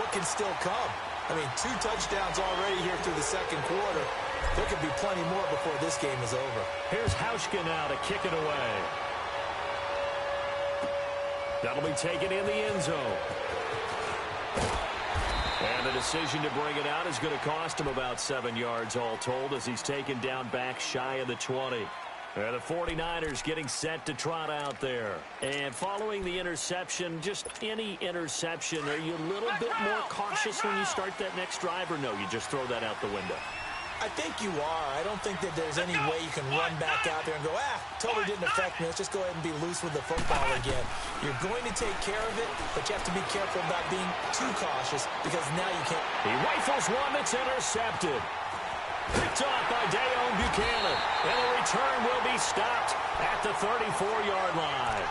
what can still come. I mean, 2 touchdowns already here through the 2nd quarter. There could be plenty more before this game is over. Here's Hauschka now to kick it away. That'll be taken in the end zone. And the decision to bring it out is going to cost him about 7 yards all told as he's taken down back shy of the 20. And the 49ers getting set to trot out there. And following the interception, just any interception, are you a little bit more cautious when you start that next drive, or no, you just throw that out the window? I think you are. I don't think that there's any way you can run back out there and go, totally didn't affect me. Let's just go ahead and be loose with the football again. You're going to take care of it, but you have to be careful about being too cautious because now you can't. He rifles one that's intercepted. Picked off by Dayon Buchanan. And the return will be stopped at the 34-yard line.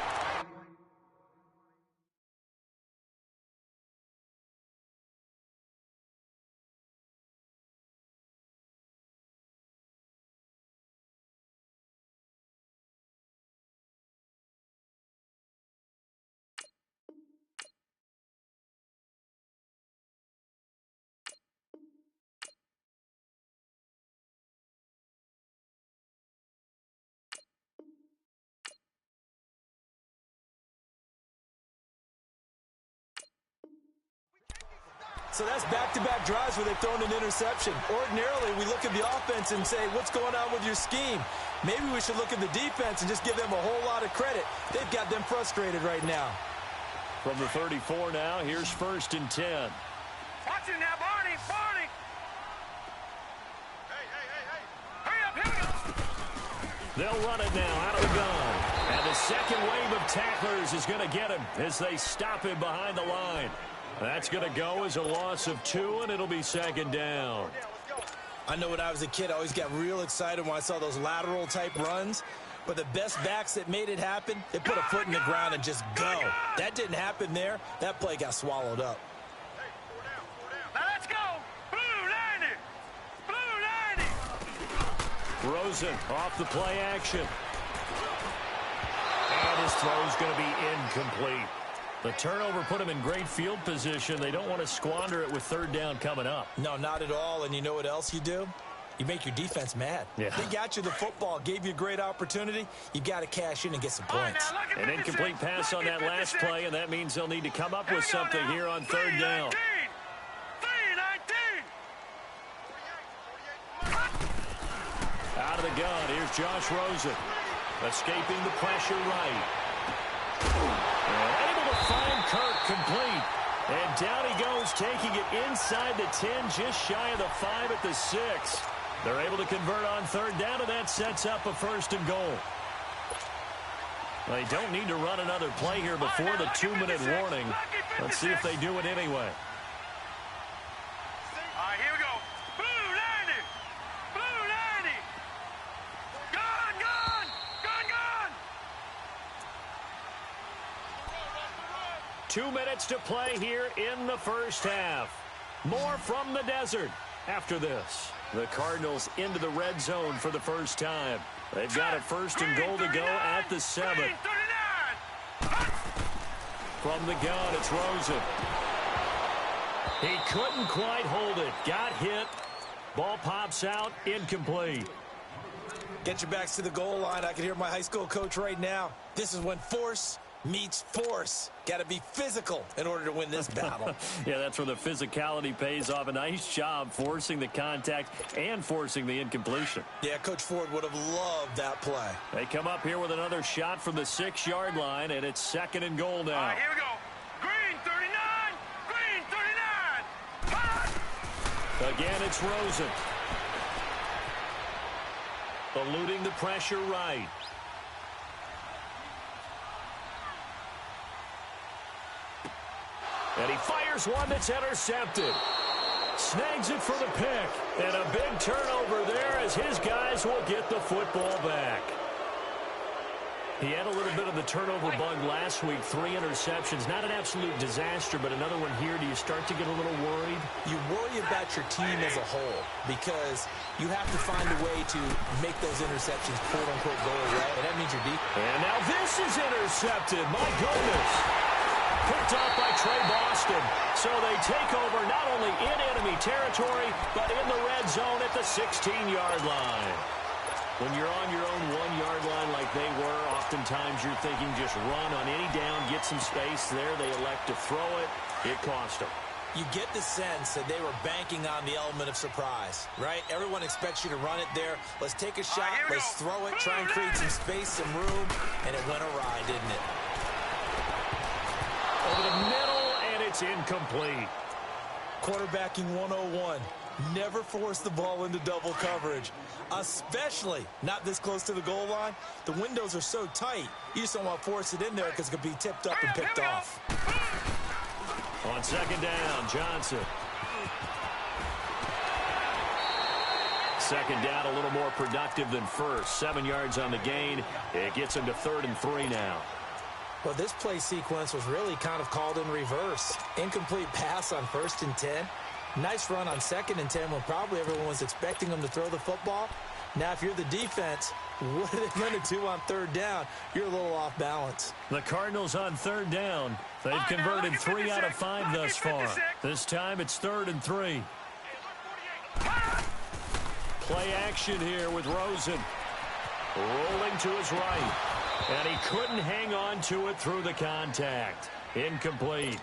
So that's back-to-back drives where they've thrown an interception. Ordinarily, we look at the offense and say, what's going on with your scheme? Maybe we should look at the defense and just give them a whole lot of credit. They've got them frustrated right now. From the 34 now, here's 1st and 10. Watch it now, Barney. Barney. Hey. Hurry up, here we go. They'll run it now out of the gun. And the second wave of tacklers is going to get him as they stop him behind the line. That's going to go as a loss of 2, and it'll be 2nd down. I know when I was a kid, I always got real excited when I saw those lateral-type runs. But the best backs that made it happen, they put a foot in the ground and just go. That didn't happen there. That play got swallowed up. Now let's go. Blue 90. Blue 90. Rosen off the play action. And his throw's going to be incomplete. The turnover put him in great field position. They don't want to squander it with 3rd down coming up. No, not at all. And you know what else you do? You make your defense mad. Yeah. They got you the football, gave you a great opportunity. You got to cash in and get some points. An incomplete pass on that last play, and that means they'll need to come up with something here on 3rd down. 3-19. Out of the gun, here's Josh Rosen. Escaping the pressure right. And able to find Kirk complete. And down he goes, taking it inside the 10, just shy of the 5 at the 6. They're able to convert on 3rd down, and that sets up a 1st and goal. They don't need to run another play here before the 2-minute warning. Let's see if they do it anyway. All right, here we go. Blue 90. Blue 90. Gone, gone. Gone, gone. 2 minutes to play here in the 1st half. More from the desert after this. The Cardinals into the red zone for the first time. They've got a 1st and goal to go at the 7. From the gun, it's Rosen. He couldn't quite hold it. Got hit. Ball pops out. Incomplete. Get your backs to the goal line. I can hear my high school coach right now. This is when force meets force. Got to be physical in order to win this battle. Yeah, that's where the physicality pays off. A nice job forcing the contact and forcing the incompletion. Yeah, Coach Ford would have loved that play. They come up here with another shot from the 6-yard line, and it's 2nd and goal now. All right, here we go. Green 39. Green 39. Again, it's Rosen. Eluding the pressure right. And he fires one that's intercepted. Snags it for the pick. And a big turnover there as his guys will get the football back. He had a little bit of the turnover bug last week. 3 interceptions. Not an absolute disaster, but another one here. Do you start to get a little worried? You worry about your team as a whole because you have to find a way to make those interceptions, quote-unquote, go away. And that means you're deep. And now this is intercepted. My goodness. Picked off by Trey Boston. So they take over not only in enemy territory, but in the red zone at the 16-yard line. When you're on your own 1-yard line like they were, oftentimes you're thinking just run on any down, get some space there. They elect to throw it. It cost them. You get the sense that they were banking on the element of surprise, right? Everyone expects you to run it there. Let's take a shot. Let's throw it, try and create some space, some room, and it went awry, didn't it? Over the middle, and it's incomplete. Quarterbacking 101. Never force the ball into double coverage, especially not this close to the goal line. The windows are so tight, you just don't want to force it in there because it could be tipped up and picked off. On 2nd down, Johnson. 2nd down, a little more productive than first. 7 yards on the gain. It gets him to 3rd and 3 now. Well, this play sequence was really kind of called in reverse. Incomplete pass on 1st and 10. Nice run on 2nd and 10 when probably everyone was expecting them to throw the football. Now, if you're the defense, what are they going to do on 3rd down? You're a little off balance. The Cardinals on 3rd down. They've converted 3 out of 5 thus far. This time it's 3rd and 3. Play action here with Rosen. Rolling to his right. And he couldn't hang on to it through the contact. Incomplete.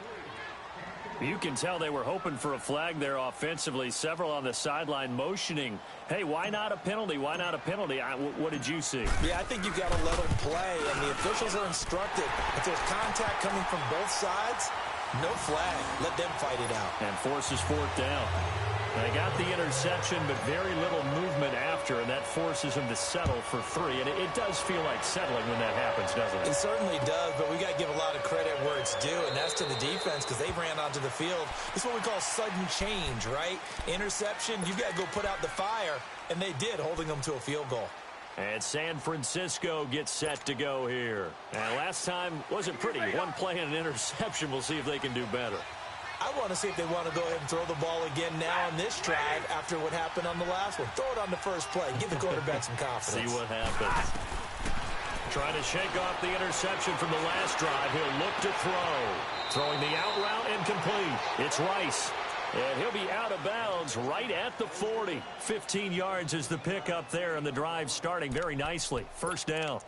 You can tell they were hoping for a flag there offensively. Several on the sideline motioning, hey, why not a penalty? Why not a penalty? What did you see? Yeah, I think you've got to let them play, and the officials are instructed. If there's contact coming from both sides, no flag. Let them fight it out. And forces fourth down. They got the interception, but very little movement after, and that forces them to settle for 3. And it does feel like settling when that happens, doesn't it? It certainly does, but we got to give a lot of credit where it's due, and that's to the defense because they ran onto the field. This is what we call sudden change, right? Interception, you got to go put out the fire, and they did, holding them to a field goal. And San Francisco gets set to go here. And last time wasn't pretty. One play and an interception. We'll see if they can do better. I want to see if they want to go ahead and throw the ball again now on this drive after what happened on the last one. Throw it on the first play. Give the quarterback some confidence. See what happens. Trying to shake off the interception from the last drive. He'll look to throw. Throwing the out route incomplete. It's Rice. And he'll be out of bounds right at the 40. 15 yards is the pickup there, and the drive starting very nicely. First down.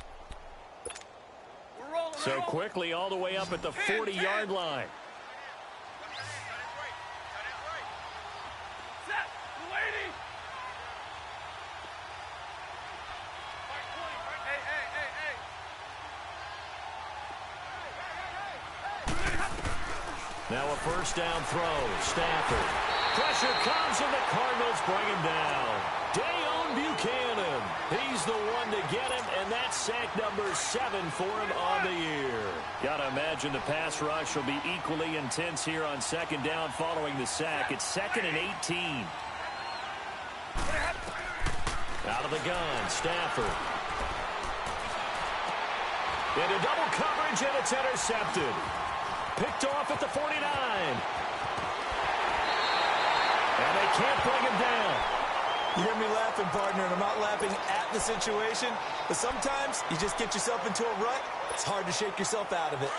So quickly all the way up at the 40-yard line. Now a first down throw. Stafford. Pressure comes and the Cardinals bring him down. Dayon Buchanan. He's the one to get him, and that's sack number 7 for him on the year. Got to imagine the pass rush will be equally intense here on second down following the sack. It's 2nd and 18. Out of the gun, Stafford. Into double coverage, and it's intercepted. Picked off at the 49. And they can't bring him down. You hear me laughing, partner, and I'm not laughing at the situation, but sometimes you just get yourself into a rut. It's hard to shake yourself out of it.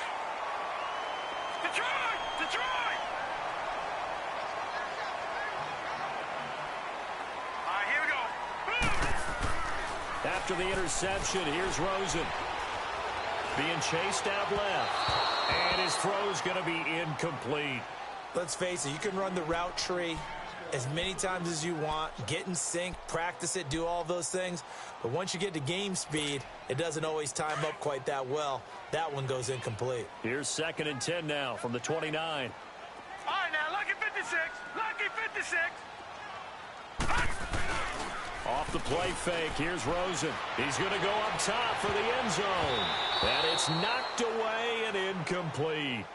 Detroit! Detroit! All right, here we go. After the interception, here's Rosen. Being chased out left. And his throw's going to be incomplete. Let's face it, you can run the route tree as many times as you want, get in sync, practice it, do all those things. But once you get to game speed, it doesn't always time up quite that well. That one goes incomplete. Here's 2nd and 10 now from the 29. All right, now, lucky 56. Lucky 56. Off the play fake, here's Rosen. He's going to go up top for the end zone. And it's knocked away and incomplete.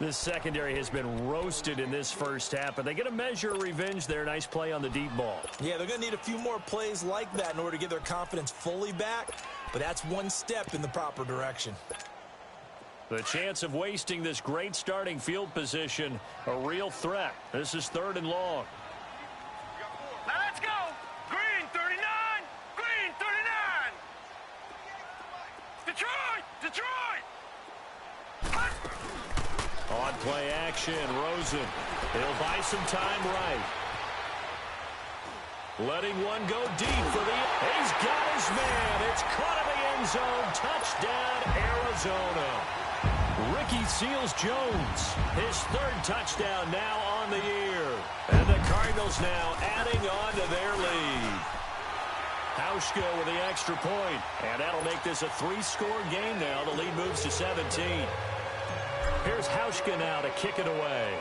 This secondary has been roasted in this first half, but they get a measure of revenge there. Nice play on the deep ball. Yeah, they're going to need a few more plays like that in order to get their confidence fully back, but that's one step in the proper direction. The chance of wasting this great starting field position, a real threat. This is 3rd and long. Now let's go. Green 39. Green 39. Detroit. Detroit. On play action, Rosen. He'll buy some time right. Letting one go deep for the... He's got his man. It's caught in the end zone. Touchdown, Arizona. Ricky Seals-Jones, his 3rd touchdown now on the year. And the Cardinals now adding on to their lead. Hauschka with the extra point. And that'll make this a 3-score game now. The lead moves to 17. Here's Hauschka now to kick it away.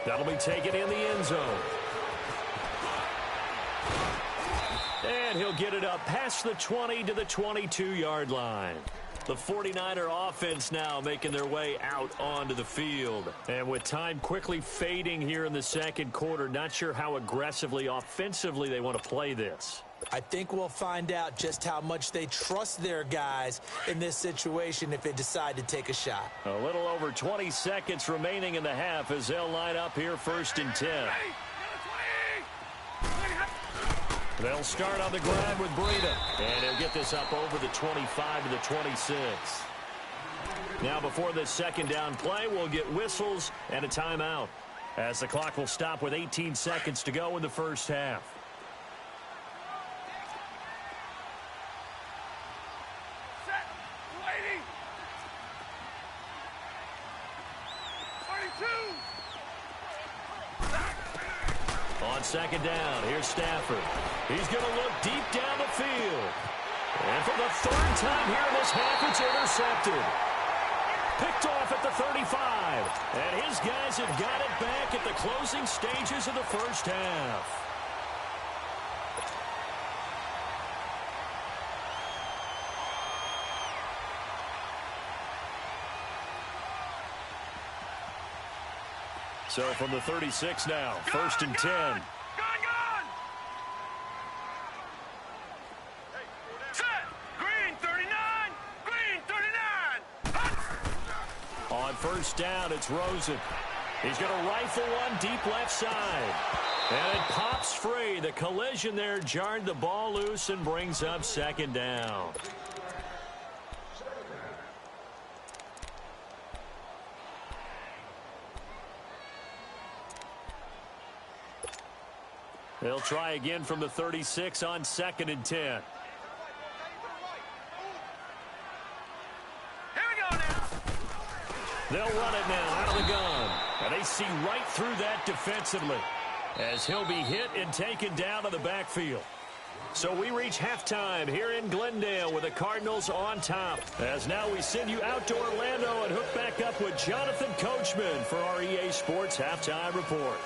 That'll be taken in the end zone. And he'll get it up past the 20 to the 22-yard line. The 49er offense now making their way out onto the field. And with time quickly fading here in the second quarter, not sure how aggressively, offensively they want to play this. I think we'll find out just how much they trust their guys in this situation if they decide to take a shot. A little over 20 seconds remaining in the half as they'll line up here 1st and 10. They'll start on the ground with Breida. And he'll get this up over the 25 to the 26. Now before this second down play, we'll get whistles and a timeout as the clock will stop with 18 seconds to go in the first half. On second down, here's Stafford. He's going to look deep down the field. And for the third time here in this half, it's intercepted. Picked off at the 35. And his guys have got it back at the closing stages of the first half. So from the 36 now, first and 10. Set. Green 39. Green 39. On first down, it's Rosen. He's going to rifle one deep left side. And it pops free. The collision there jarred the ball loose and brings up second down. They'll try again from the 36 on second and 10. Here we go now. They'll run it now out of the gun. And they see right through that defensively as he'll be hit and taken down to the backfield. So we reach halftime here in Glendale with the Cardinals on top. As now we send you out to Orlando and hook back up with Jonathan Coachman for our EA Sports Halftime Report.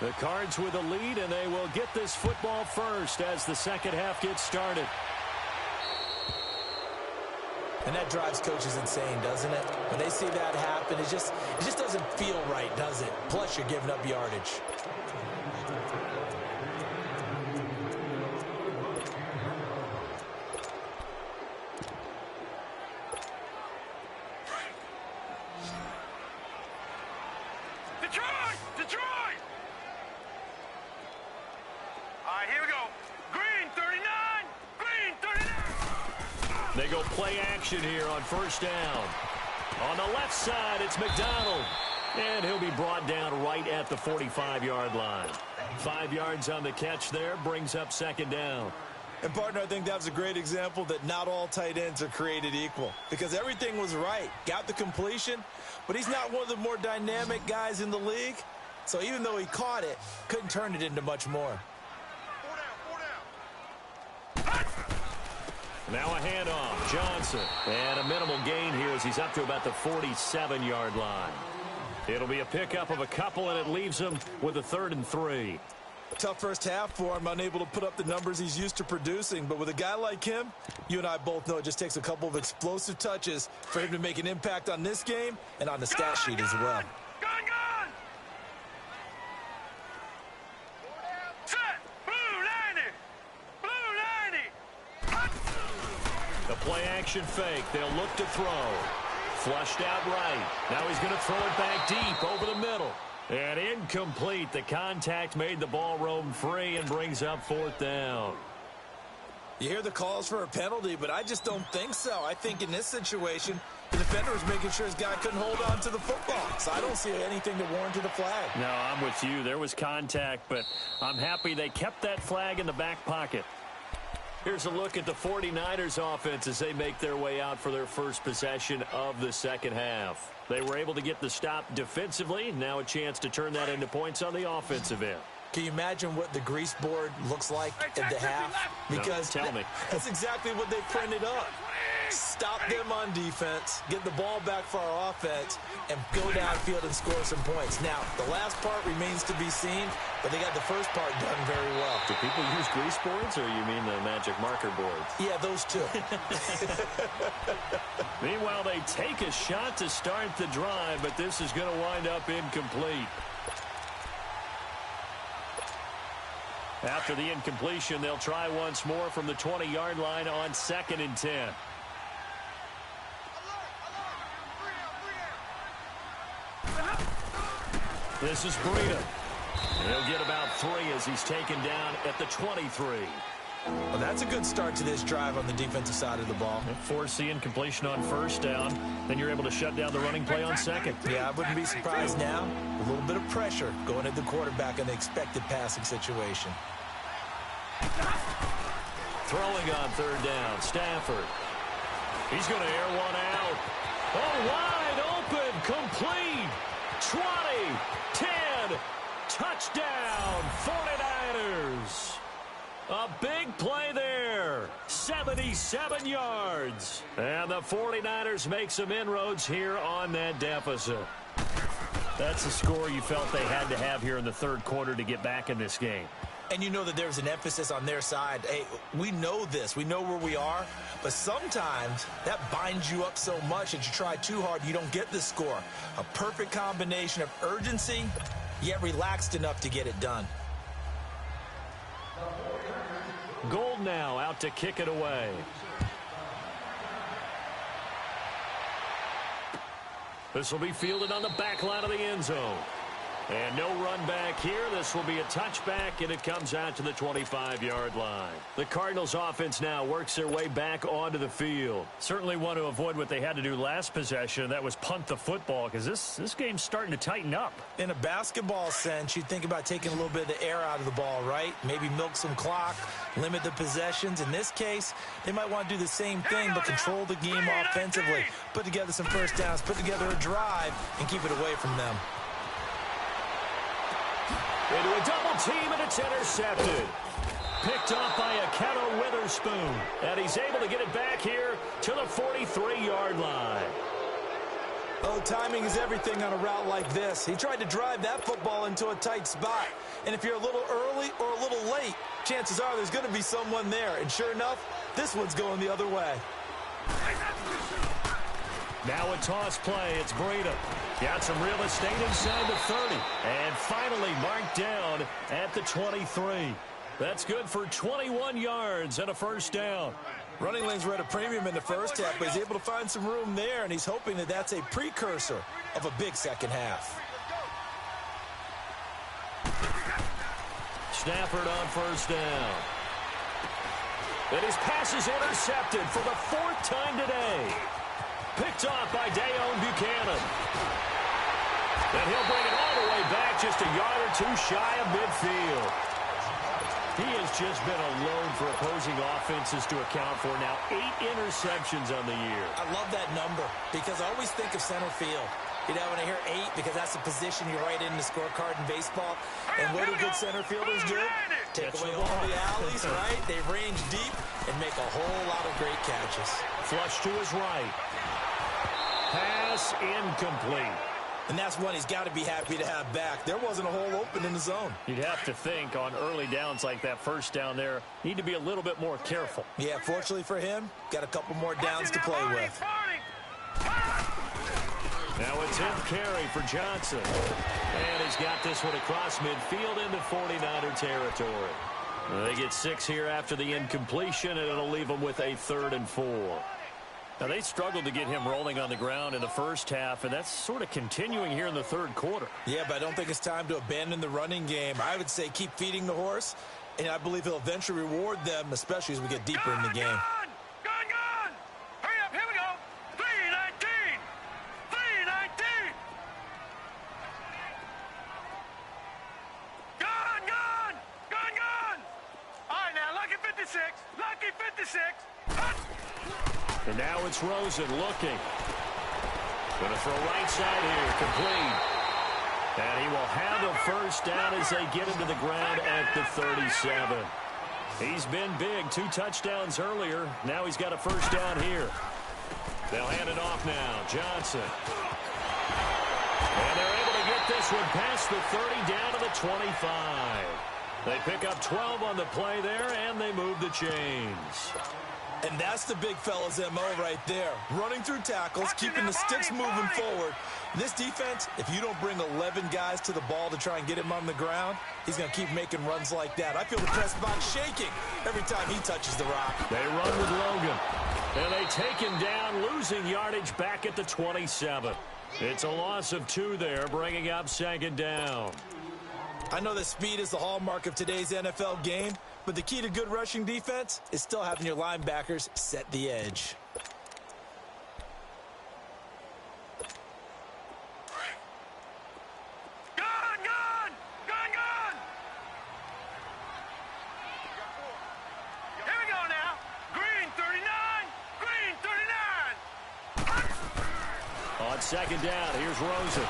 The Cards with a lead, and they will get this football first as the second half gets started. And that drives coaches insane, doesn't it? When they see that happen, it just doesn't feel right, does it? Plus, you're giving up yardage. They go play action here on first down. On the left side, it's McDonald. And he'll be brought down right at the 45-yard line. 5 yards on the catch there, brings up second down. And, partner, I think that was a great example that not all tight ends are created equal. Because everything was right. Got the completion, but he's not one of the more dynamic guys in the league. So even though he caught it, couldn't turn it into much more. Now a handoff, Johnson. And a minimal gain here as he's up to about the 47-yard line. It'll be a pickup of a couple, and it leaves him with a 3rd and 3. Tough first half for him, unable to put up the numbers he's used to producing. But with a guy like him, you and I both know it just takes a couple of explosive touches for him to make an impact on this game and on the stat sheet as well. The play-action fake. They'll look to throw. Flushed out right. Now he's going to throw it back deep over the middle. And incomplete. The contact made the ball roam free and brings up 4th down. You hear the calls for a penalty, but I just don't think so. I think in this situation, the defender was making sure his guy couldn't hold on to the football. So I don't see anything to warrant the flag. No, I'm with you. There was contact, but I'm happy they kept that flag in the back pocket. Here's a look at the 49ers offense as they make their way out for their first possession of the second half. They were able to get the stop defensively. Now a chance to turn that into points on the offensive end. Can you imagine what the grease board looks like at the half? Because no, tell me. That's exactly what they printed up. Stop them on defense, get the ball back for our offense, and go downfield and score some points. Now, the last part remains to be seen, but they got the first part done very well. Do people use grease boards, or you mean the magic marker boards? Yeah, those two. Meanwhile, they take a shot to start the drive, but this is going to wind up incomplete. After the incompletion, they'll try once more from the 20-yard line on 2nd and 10. This is Breida. He'll get about 3 as he's taken down at the 23. Well, that's a good start to this drive on the defensive side of the ball. Force the incompletion on 1st down. Then you're able to shut down the running play on 2nd. Yeah, I wouldn't be surprised now. A little bit of pressure going at the quarterback in the expected passing situation. Throwing on 3rd down, Stafford. He's going to air one out. Oh, wide open, complete. 20, 10, touchdown, 49ers. A big play there, 77 yards. And the 49ers make some inroads here on that deficit. That's the score you felt they had to have here in the 3rd quarter to get back in this game. And you know that there's an emphasis on their side. Hey, we know this. We know where we are. But sometimes that binds you up so much that you try too hard, you don't get the score. A perfect combination of urgency, yet relaxed enough to get it done. Gold now out to kick it away. This will be fielded on the back line of the end zone. And no run back here. This will be a touchback, and it comes out to the 25-yard line. The Cardinals offense now works their way back onto the field. Certainly want to avoid what they had to do last possession. That was punt the football, because this game's starting to tighten up. In a basketball sense, you'd think about taking a little bit of the air out of the ball, right? Maybe milk some clock, limit the possessions. In this case, they might want to do the same thing, but control the game offensively. Put together some 1st downs, put together a drive, and keep it away from them. Into a double team, and it's intercepted. Picked off by Aketo Witherspoon. And he's able to get it back here to the 43-yard line. Oh, timing is everything on a route like this. He tried to drive that football into a tight spot. And if you're a little early or a little late, chances are there's going to be someone there. And sure enough, this one's going the other way. Now a toss play. It's Breida. Got some real estate inside the 30. And finally marked down at the 23. That's good for 21 yards and a 1st down. Running lanes were at a premium in the 1st half, but he's able to find some room there, and he's hoping that that's a precursor of a big 2nd half. Stafford on 1st down. And his pass is intercepted for the 4th time today. Picked off by Dayon Buchanan. And he'll bring it all the way back just a yard or 2 shy of midfield. He has just been alone for opposing offenses to account for now 8 interceptions on the year. I love that number because I always think of center field. You know, when I hear 8, because that's the position you write in the scorecard in baseball. And what do good center fielders do? Take away all the alleys, right? They range deep and make a whole lot of great catches. Flush to his right. Pass incomplete. And that's one he's got to be happy to have back. There wasn't a hole open in the zone. You'd have to think on early downs like that 1st down there, need to be a little bit more careful. Yeah, fortunately for him, got a couple more downs to play with. Now a 10th carry for Johnson. And he's got this one across midfield into 49er territory. They get 6 here after the incompletion, and it'll leave them with a 3rd and 4. Now, they struggled to get him rolling on the ground in the 1st half, and that's sort of continuing here in the 3rd quarter. Yeah, but I don't think it's time to abandon the running game. I would say keep feeding the horse, and I believe he'll eventually reward them, especially as we get deeper in the game. Gone! Hurry up, here we go! 3:19! 3:19! Gone! All right, now, lucky 56! Lucky 56! And now it's Rosen looking. Going to throw right side here, complete. And he will have a 1st down as they get him to the ground at the 37. He's been big, 2 touchdowns earlier. Now he's got a 1st down here. They'll hand it off now, Johnson. And they're able to get this one past the 30 down to the 25. They pick up 12 on the play there, and they move the chains. And that's the big fella's MO right there. Running through tackles, keeping the sticks moving forward. This defense, if you don't bring 11 guys to the ball to try and get him on the ground, he's going to keep making runs like that. I feel the press box shaking every time he touches the rock. They run with Logan. And they take him down, losing yardage back at the 27. It's a loss of 2 there, bringing up second down. I know that speed is the hallmark of today's NFL game, but the key to good rushing defense is still having your linebackers set the edge. Here we go now. Green 39. Green 39. On second down, here's Rosen.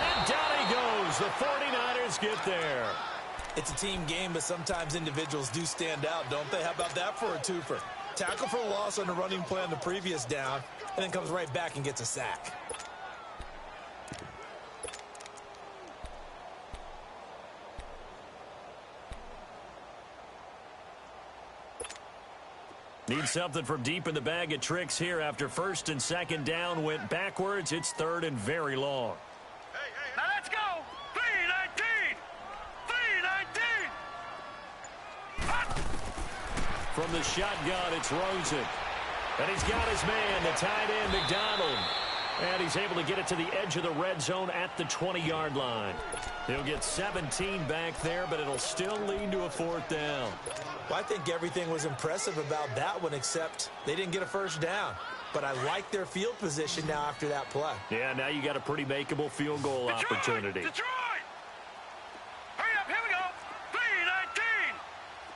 And down he goes. The 49ers get there. It's a team game, but sometimes individuals do stand out, don't they? How about that for a twofer? Tackle for a loss on the running play on the previous down, and then comes right back and gets a sack. Need something from deep in the bag of tricks here after first and second down went backwards. It's third and very long. Now let's go. 319. 319. From the shotgun, it's Rosen. And he's got his man, the tight end, McDonald. And he's able to get it to the edge of the red zone at the 20-yard line. He'll get 17 back there, but it'll still lead to a fourth down. Well, I think everything was impressive about that one, except they didn't get a first down. But I like their field position now after that play. Yeah, now you got a pretty makeable field goal opportunity. Detroit! Hurry up, here we go. 319.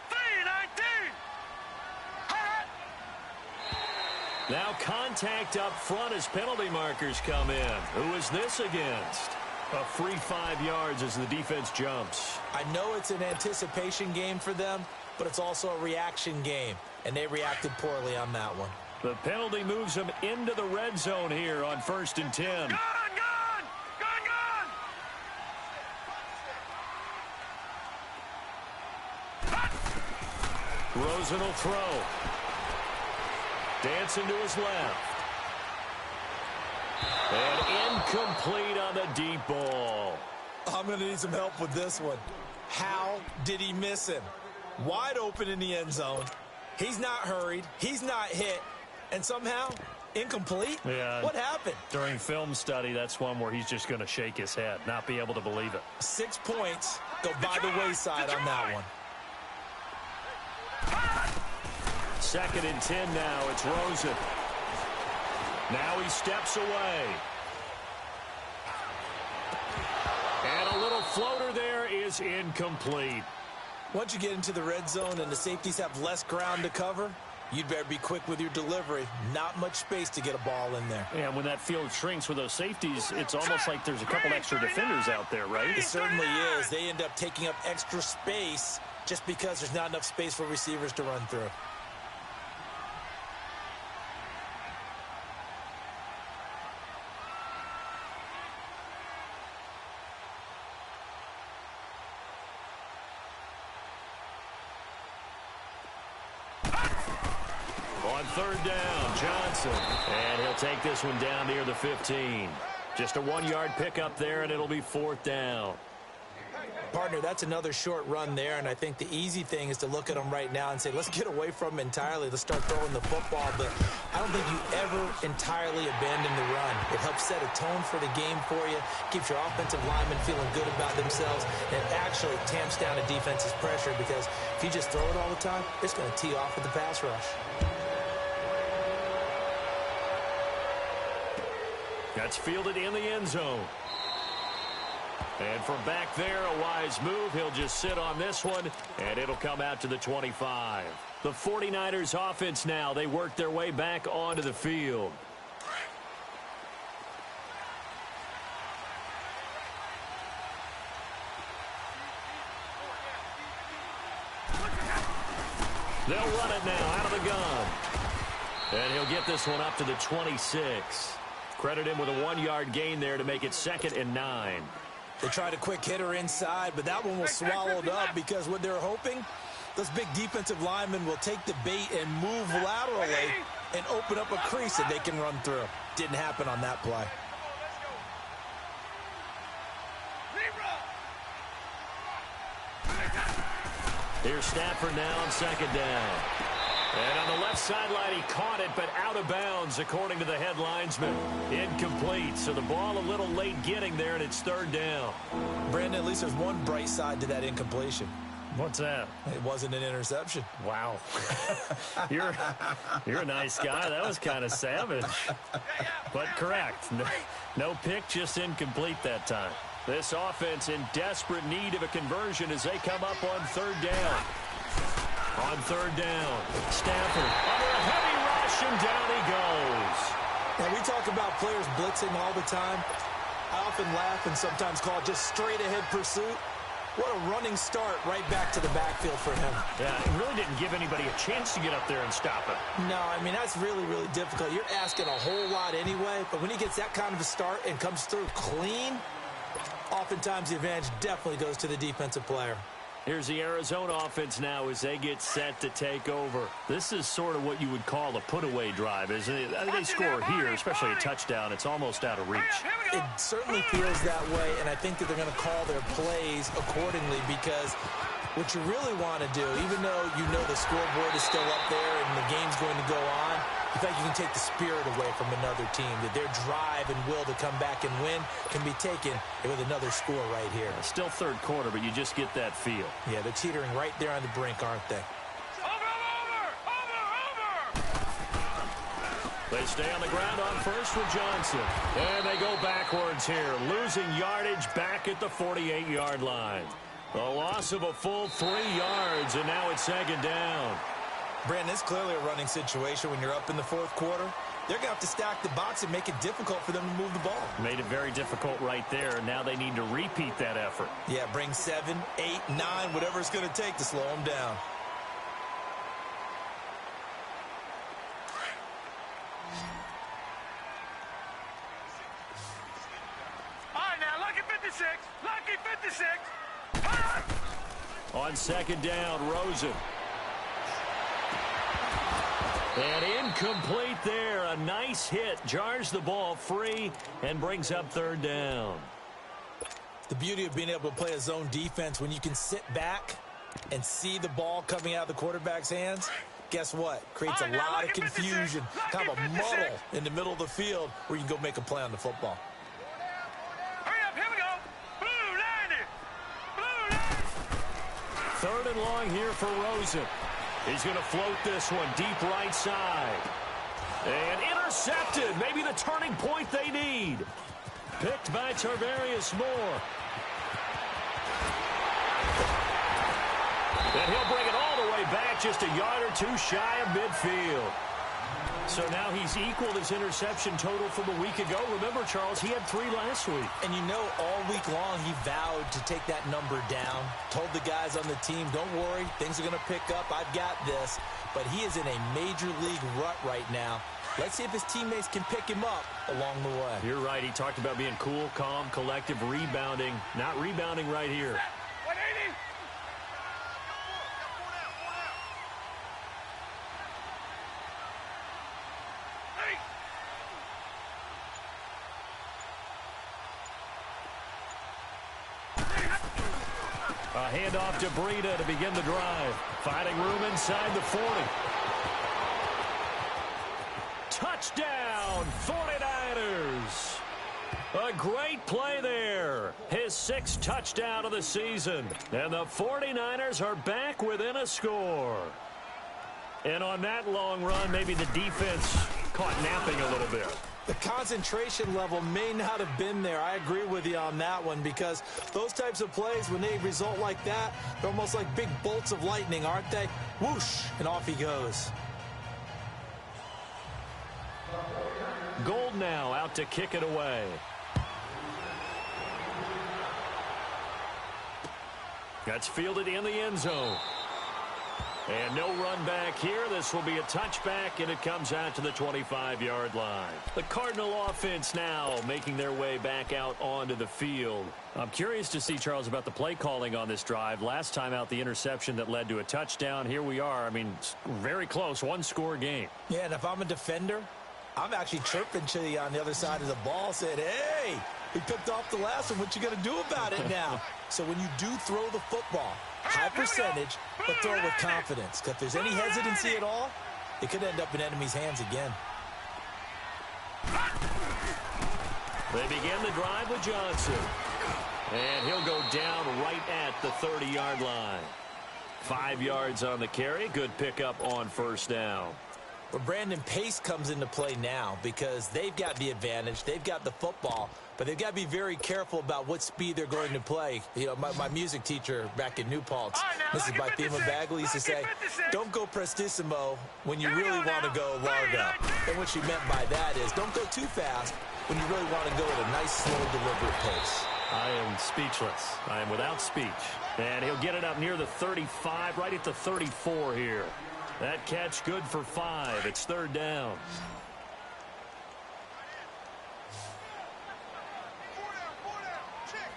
319. Now contact up front as penalty markers come in. Who is this against? A free 5 yards as the defense jumps. I know it's an anticipation game for them, but it's also a reaction game, and they reacted poorly on that one. The penalty moves them into the red zone here on 1st and 10. Gone! Rosen will throw. Dancing to his left. And incomplete on the deep ball. I'm going to need some help with this one. How did he miss him? Wide open in the end zone. He's not hurried. He's not hit. And somehow, incomplete? Yeah. What happened? During film study, that's one where he's just going to shake his head, not be able to believe it. 6 points go by the wayside on that one. 2nd and 10 now. It's Rosen. Now he steps away. And a little floater there is incomplete. Once you get into the red zone and the safeties have less ground to cover, you'd better be quick with your delivery. Not much space to get a ball in there. Yeah, when that field shrinks with those safeties, it's almost like there's a couple extra defenders out there, right? It certainly is. They end up taking up extra space just because there's not enough space for receivers to run through. On 3rd down, Johnson. And he'll take this one down near the 15. Just a 1-yard pickup there, and it'll be 4th down. Partner, that's another short run there, and I think the easy thing is to look at them right now and say, let's get away from them entirely. Let's start throwing the football, but I don't think you ever entirely abandon the run. It helps set a tone for the game for you, keeps your offensive linemen feeling good about themselves, and it actually tamps down a defense's pressure because if you just throw it all the time, it's going to tee off with the pass rush. That's fielded in the end zone. And from back there, a wise move. He'll just sit on this one, and it'll come out to the 25. The 49ers offense now, they work their way back onto the field. They'll run it now out of the gun. And he'll get this one up to the 26. Credit him with a 1-yard gain there to make it 2nd and 9. They tried a quick hitter inside, but that one was swallowed up because what they're hoping Those big defensive linemen will take the bait and move laterally and open up a crease that they can run through. Didn't happen on that play. Here's Stafford now on second down. And on the left sideline, he caught it, but out of bounds, according to the head linesman. Incomplete, so the ball a little late getting there, and it's third down. Brandon, at least there's one bright side to that incompletion. What's that? It wasn't an interception. Wow. You're a nice guy. That was kind of savage. But correct. No pick, just incomplete that time. This offense in desperate need of a conversion as they come up on third down. On third down, Stafford under a heavy rush, and down he goes. Now, we talk about players blitzing all the time. I often laugh and sometimes call it just straight-ahead pursuit. What a running start right back to the backfield for him. Yeah, it really didn't give anybody a chance to get up there and stop him. No, I mean, that's really, really difficult. You're asking a whole lot anyway, but when he gets that kind of a start and comes through clean, oftentimes the advantage definitely goes to the defensive player. Here's the Arizona offense now as they get set to take over. This is sort of what you would call a put-away drive, isn't it? They score here, especially a touchdown. It's almost out of reach. It certainly feels that way, and I think that they're going to call their plays accordingly because what you really want to do, even though you know the scoreboard is still up there and the game's going to go on, in fact, you can take the spirit away from another team, that their drive and will to come back and win can be taken with another score right here. Still third quarter, but you just get that feel. Yeah, they're teetering right there on the brink, aren't they? They stay on the ground on first with Johnson. And they go backwards here, losing yardage back at the 48-yard line. A loss of a full 3 yards, and now it's second down. Brandon, it's clearly a running situation when you're up in the fourth quarter. They're going to have to stack the box and make it difficult for them to move the ball. Made it very difficult right there. Now they need to repeat that effort. Yeah, bring 7, 8, 9, whatever it's going to take to slow them down. All right, now, lucky 56. Lucky 56. On second down, Rosen. And incomplete there. A nice hit. Jars the ball free and brings up third down. The beauty of being able to play a zone defense when you can sit back and see the ball coming out of the quarterback's hands, guess what? Creates a lot of confusion, kind of a muddle in the middle of the field where you can go make a play on the football. Hurry up, here we go. Blue 90. Blue 90. Third and long here for Rosen. He's going to float this one deep right side. And intercepted. Maybe the turning point they need. Picked by Tarvarius Moore. And he'll bring it all the way back, just a yard or two shy of midfield. So now he's equaled his interception total from a week ago. Remember, Charles, he had 3 last week. And you know, all week long he vowed to take that number down. Told the guys on the team, don't worry, things are going to pick up. I've got this. But he is in a major league rut right now. Let's see if his teammates can pick him up along the way. You're right. He talked about being cool, calm, collective, rebounding. Not rebounding right here. 180. A handoff to Breida to begin the drive. Finding room inside the 40. Touchdown, 49ers. A great play there. His 6th touchdown of the season. And the 49ers are back within a score. And on that long run, maybe the defense caught napping a little bit. The concentration level may not have been there. I agree with you on that one because those types of plays, when they result like that, they're almost like big bolts of lightning, aren't they? Whoosh, and off he goes. Gold now out to kick it away. That's fielded in the end zone. And no run back here. This will be a touchback, and it comes out to the 25-yard line. The Cardinal offense now making their way back out onto the field. I'm curious to see, Charles, about the play calling on this drive. Last time out, the interception that led to a touchdown. Here we are. I mean, very close, one-score game. Yeah, and if I'm a defender, I'm actually chirping to you on the other side of the ball, saying, hey, he picked off the last one. What you going to do about it now? So when you do throw the football, high percentage, but throw it with confidence. Because if there's any hesitancy at all, it could end up in enemy's hands again. They begin the drive with Johnson. And he'll go down right at the 30-yard line. 5 yards on the carry. Good pickup on first down. But Brandon, pace comes into play now because they've got the advantage. They've got the football, but they've got to be very careful about what speed they're going to play. You know, my music teacher back in New Paltz, Mrs. Bythema Bagley, used to say, don't go prestissimo when you really want to go largo. And what she meant by that is don't go too fast when you really want to go at a nice, slow, deliberate pace. I am speechless. I am without speech. And he'll get it up near the 35, right at the 34 here. That catch good for 5. It's third down.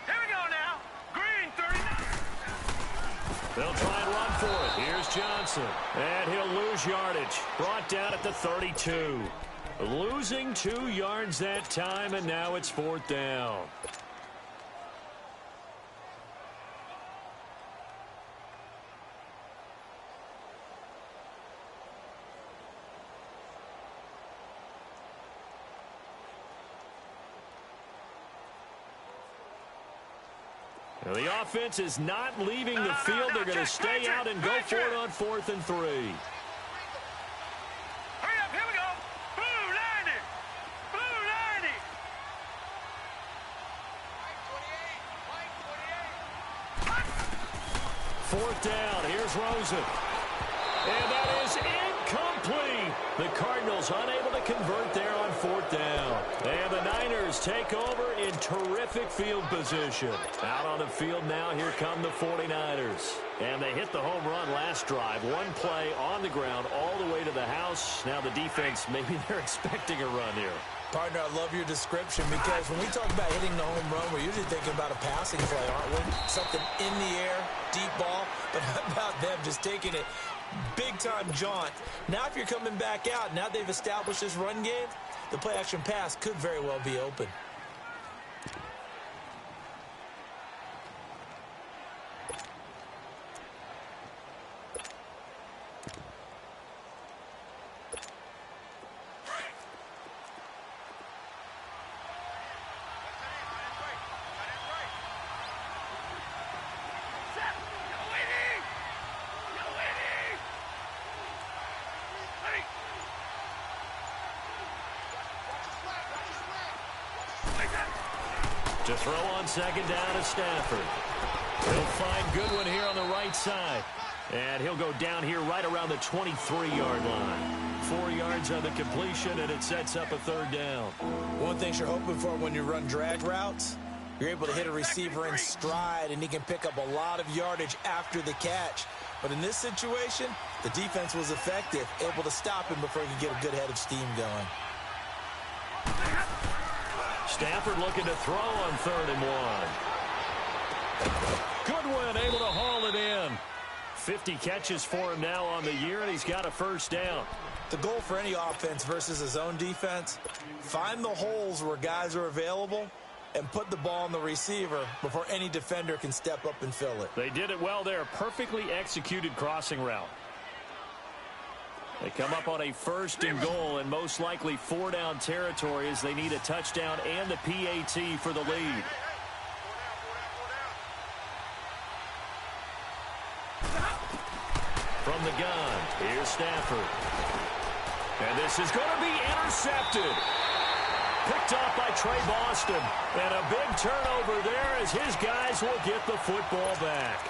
Here we go now. Green 39. They'll try and run for it. Here's Johnson. And he'll lose yardage. Brought down at the 32. Losing 2 yards that time, and now it's fourth down. The offense is not leaving the field. They're going to stay out and go for it on 4th and 3. Hurry up, here we go. Blue 90. Blue 90. Fourth down. Here's Rosen. And that is incomplete. The Cardinals unable to convert there on 4th down. And the Niners take over in terrific field position. Out on the field now, here come the 49ers. And they hit the home run last drive. One play on the ground all the way to the house. Now the defense, maybe they're expecting a run here. Partner, I love your description because when we talk about hitting the home run, we're usually thinking about a passing play, aren't we? Something in the air, deep ball. But how about them just taking it big-time jaunt? Now if you're coming back out, now they've established this run game, the play-action pass could very well be open. To throw on second down to Stafford. He'll find Goodwin here on the right side. And he'll go down here right around the 23-yard line. 4 yards on the completion, and it sets up a third down. One thing you're hoping for when you run drag routes, you're able to hit a receiver in stride, and he can pick up a lot of yardage after the catch. But in this situation, the defense was effective, able to stop him before he could get a good head of steam going. Stafford looking to throw on 3rd and 1. Goodwin able to haul it in. 50 catches for him now on the year, and he's got a first down. The goal for any offense versus his own defense, find the holes where guys are available and put the ball on the receiver before any defender can step up and fill it. They did it well there. Perfectly executed crossing route. They come up on a 1st and goal, and most likely 4-down territory as they need a touchdown and the PAT for the lead. From the gun, here's Stafford. And this is going to be intercepted. Picked off by Trey Boston. And a big turnover there as his guys will get the football back.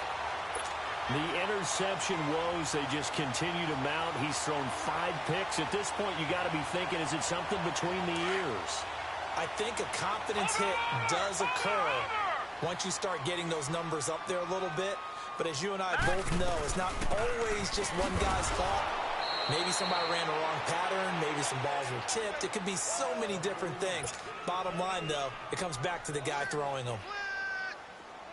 The interception woes, they just continue to mount. He's thrown 5 picks. At this point, you got to be thinking, is it something between the ears? I think a confidence hit does occur once you start getting those numbers up there a little bit. But as you and I both know, it's not always just one guy's fault. Maybe somebody ran the wrong pattern. Maybe some balls were tipped. It could be so many different things. Bottom line, though, it comes back to the guy throwing them.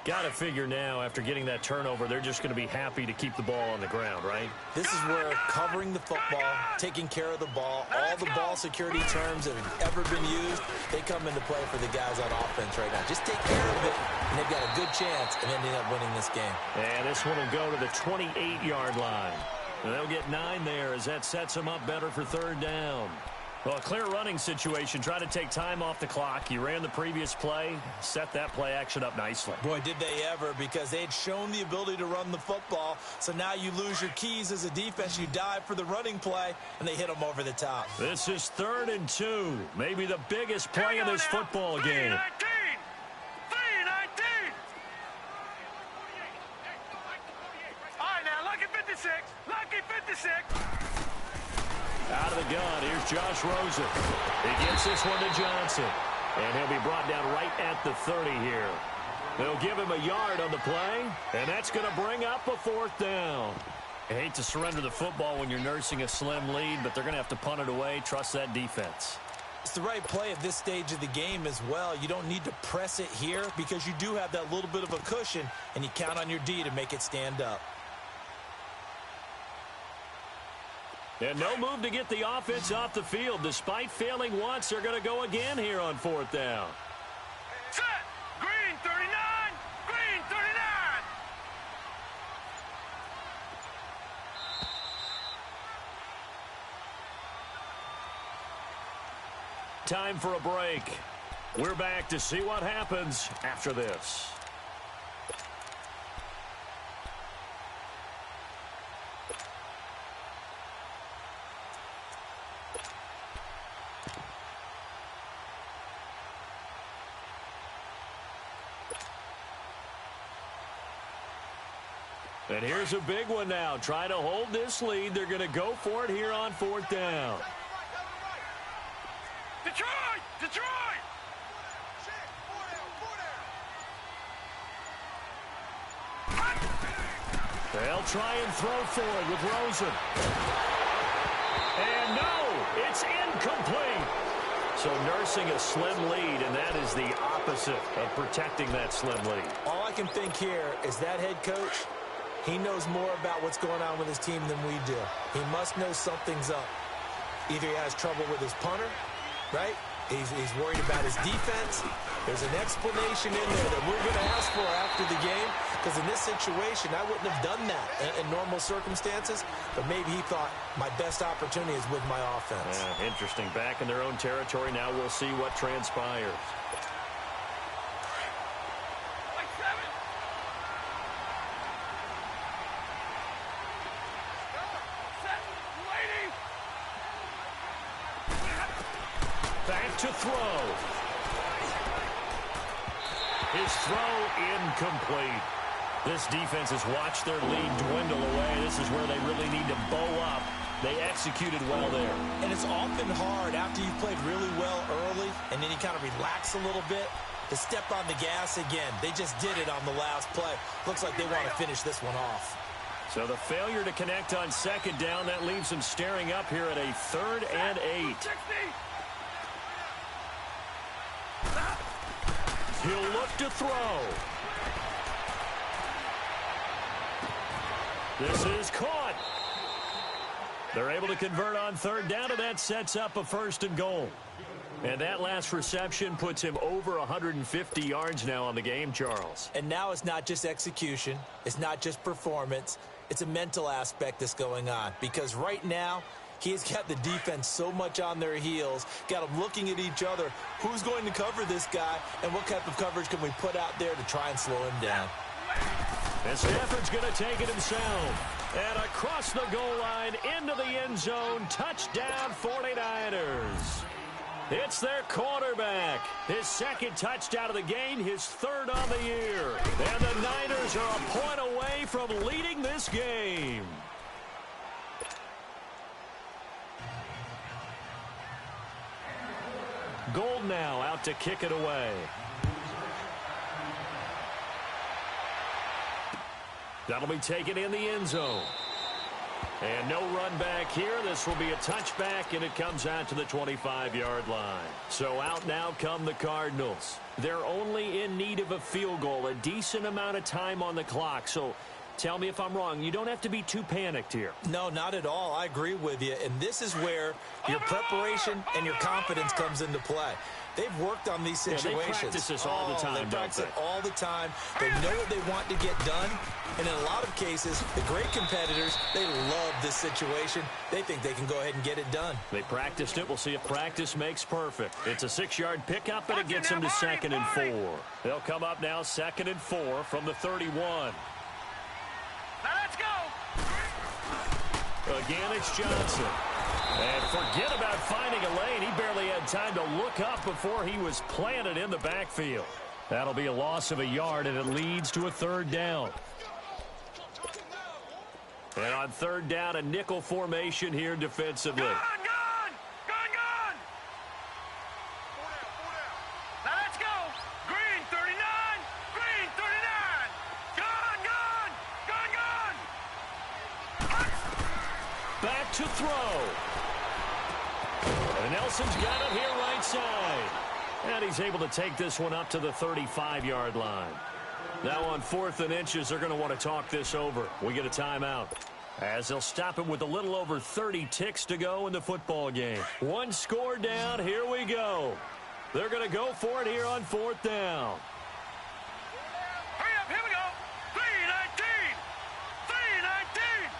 Got to figure now, after getting that turnover, they're just going to be happy to keep the ball on the ground, right? This is where covering the football, taking care of the ball, all the ball security terms that have ever been used, they come into play for the guys on offense right now. Just take care of it, and they've got a good chance of ending up winning this game. And this one will go to the 28-yard line. And they'll get 9 there as that sets them up better for third down. Well, a clear running situation. Try to take time off the clock. You ran the previous play, set that play action up nicely. Boy, did they ever, because they had shown the ability to run the football. So now you lose your keys as a defense. You dive for the running play, and they hit them over the top. This is 3rd and 2. Maybe the biggest play of this football game. 3-19. All right, now, lucky 56. Lucky 56. Out of the gun, here's Josh Rosen. He gets this one to Johnson. And he'll be brought down right at the 30 here. They'll give him a yard on the play, and that's going to bring up a 4th down. I hate to surrender the football when you're nursing a slim lead, but they're going to have to punt it away. Trust that defense. It's the right play at this stage of the game as well. You don't need to press it here because you do have that little bit of a cushion, and you count on your D to make it stand up. And no move to get the offense off the field. Despite failing once, they're going to go again here on 4th down. Set. Green 39. Green 39. Time for a break. We're back to see what happens after this. And here's a big one now. Trying to hold this lead. They're going to go for it here on 4th down. Detroit! Detroit! They'll try and throw forward with Rosen. And no, it's incomplete. So nursing a slim lead, and that is the opposite of protecting that slim lead. All I can think here is that head coach, he knows more about what's going on with his team than we do. He must know something's up. Either he has trouble with his punter, right? He's worried about his defense. There's an explanation in there that we're going to ask for after the game, because in this situation, I wouldn't have done that in normal circumstances, but maybe he thought my best opportunity is with my offense. Yeah, interesting. Back in their own territory. Now we'll see what transpires. Back to throw. His throw incomplete. This defense has watched their lead dwindle away. This is where they really need to bow up. They executed well there. And it's often hard after you've played really well early and then you kind of relax a little bit to step on the gas again. They just did it on the last play. Looks like they want to finish this one off. So the failure to connect on 2nd down, that leaves them staring up here at a 3rd and 8. He'll look to throw. This is caught. They're able to convert on 3rd down, and that sets up a 1st and goal. And that last reception puts him over 150 yards now on the game, Charles. And now it's not just execution. It's not just performance. It's a mental aspect that's going on. Because right now, he's got the defense so much on their heels, got them looking at each other. Who's going to cover this guy, and what type of coverage can we put out there to try and slow him down? And Stafford's going to take it himself. And across the goal line, into the end zone, touchdown 49ers. It's their quarterback. His 2nd touchdown of the game, his 3rd on the year. And the Niners are a point away from leading this game. Gold now out to kick it away. That'll be taken in the end zone. And no run back here. This will be a touchback, and it comes out to the 25-yard line. So out now come the Cardinals. They're only in need of a field goal, a decent amount of time on the clock. So tell me if I'm wrong. You don't have to be too panicked here. No, not at all. I agree with you. And this is where your preparation and your confidence comes into play. They've worked on these situations. They practice this all the time, They practice it all the time. They know what they want to get done. And in a lot of cases, the great competitors, they love this situation. They think they can go ahead and get it done. They practiced it. We'll see if practice makes perfect. It's a 6-yard pickup, and it gets them to 2nd and 4. They'll come up now 2nd and 4 from the 31. Now let's go. Again, it's Johnson. And forget about finding a lane. He barely had time to look up before he was planted in the backfield. That'll be a loss of a yard, and it leads to a 3rd down. And on 3rd down, a nickel formation here defensively. Gone. Now let's go. Green 39. Green 39. Gone. Back to throw. And Nelson's got it here right side. And he's able to take this one up to the 35-yard line. Now on 4th and inches, they're going to want to talk this over. We get a timeout, as they'll stop it with a little over 30 ticks to go in the football game. 1 score down. Here we go. They're going to go for it here on 4th down. Hurry up. Here we go. 319. 319.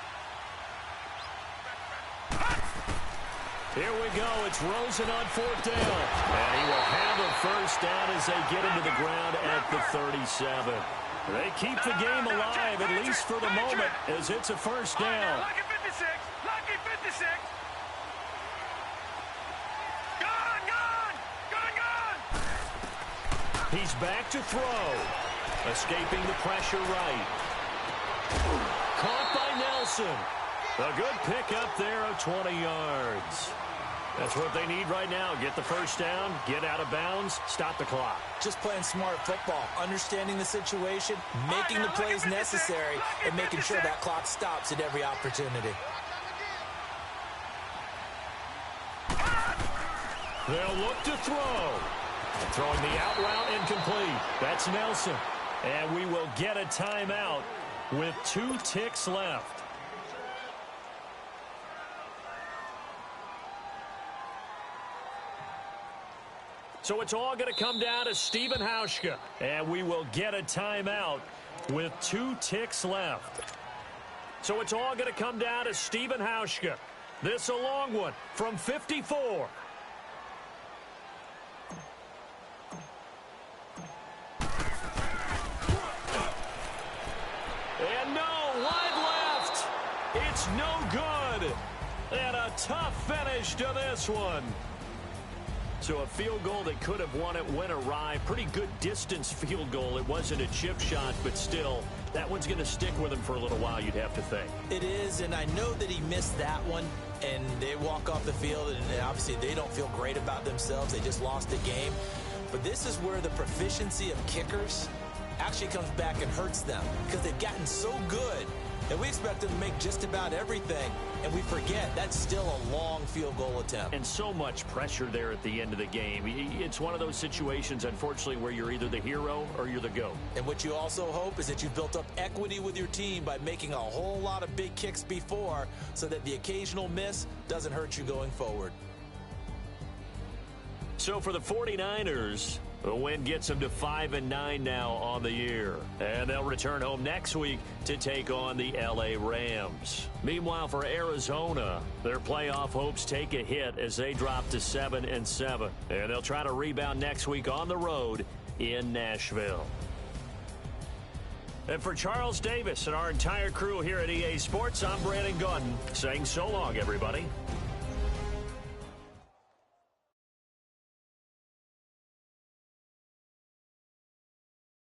Here we go. It's Rosen on 4th down. And he will have a 1st down as they get him to the ground at the 37. They keep the game alive, at least for the moment, as it's a 1st down. Lucky 56. Lucky 56. Gone. He's back to throw. Escaping the pressure right. Caught by Nelson. A good pickup there of 20 yards. That's what they need right now. Get the 1st down, get out of bounds, stop the clock. Just playing smart football, understanding the situation, making the plays necessary, and making sure that clock stops at every opportunity. They'll look to throw. Throwing the out route incomplete. That's Nelson. And we will get a timeout with 2 ticks left. So it's all going to come down to Stephen Hauschka. And we will get a timeout with 2 ticks left. So it's all going to come down to Stephen Hauschka. This a long one from 54. And no, wide left. It's no good. And a tough finish to this one. So a field goal that could have won it went awry. Pretty good distance field goal. It wasn't a chip shot, but still, that one's going to stick with him for a little while, you'd have to think. It is, and I know that he missed that one, and they walk off the field, and obviously they don't feel great about themselves. They just lost the game. But this is where the proficiency of kickers actually comes back and hurts them, because they've gotten so good that we expect them to make just about everything, and we forget that's still a long field goal attempt. And so much pressure there at the end of the game. It's one of those situations, unfortunately, where you're either the hero or you're the GOAT. And what you also hope is that you've built up equity with your team by making a whole lot of big kicks before, so that the occasional miss doesn't hurt you going forward. So for the 49ers, the win gets them to 5-9 now on the year. And they'll return home next week to take on the LA Rams. Meanwhile, for Arizona, their playoff hopes take a hit as they drop to 7-7. And they'll try to rebound next week on the road in Nashville. And for Charles Davis and our entire crew here at EA Sports, I'm Brandon Gaudin saying so long, everybody.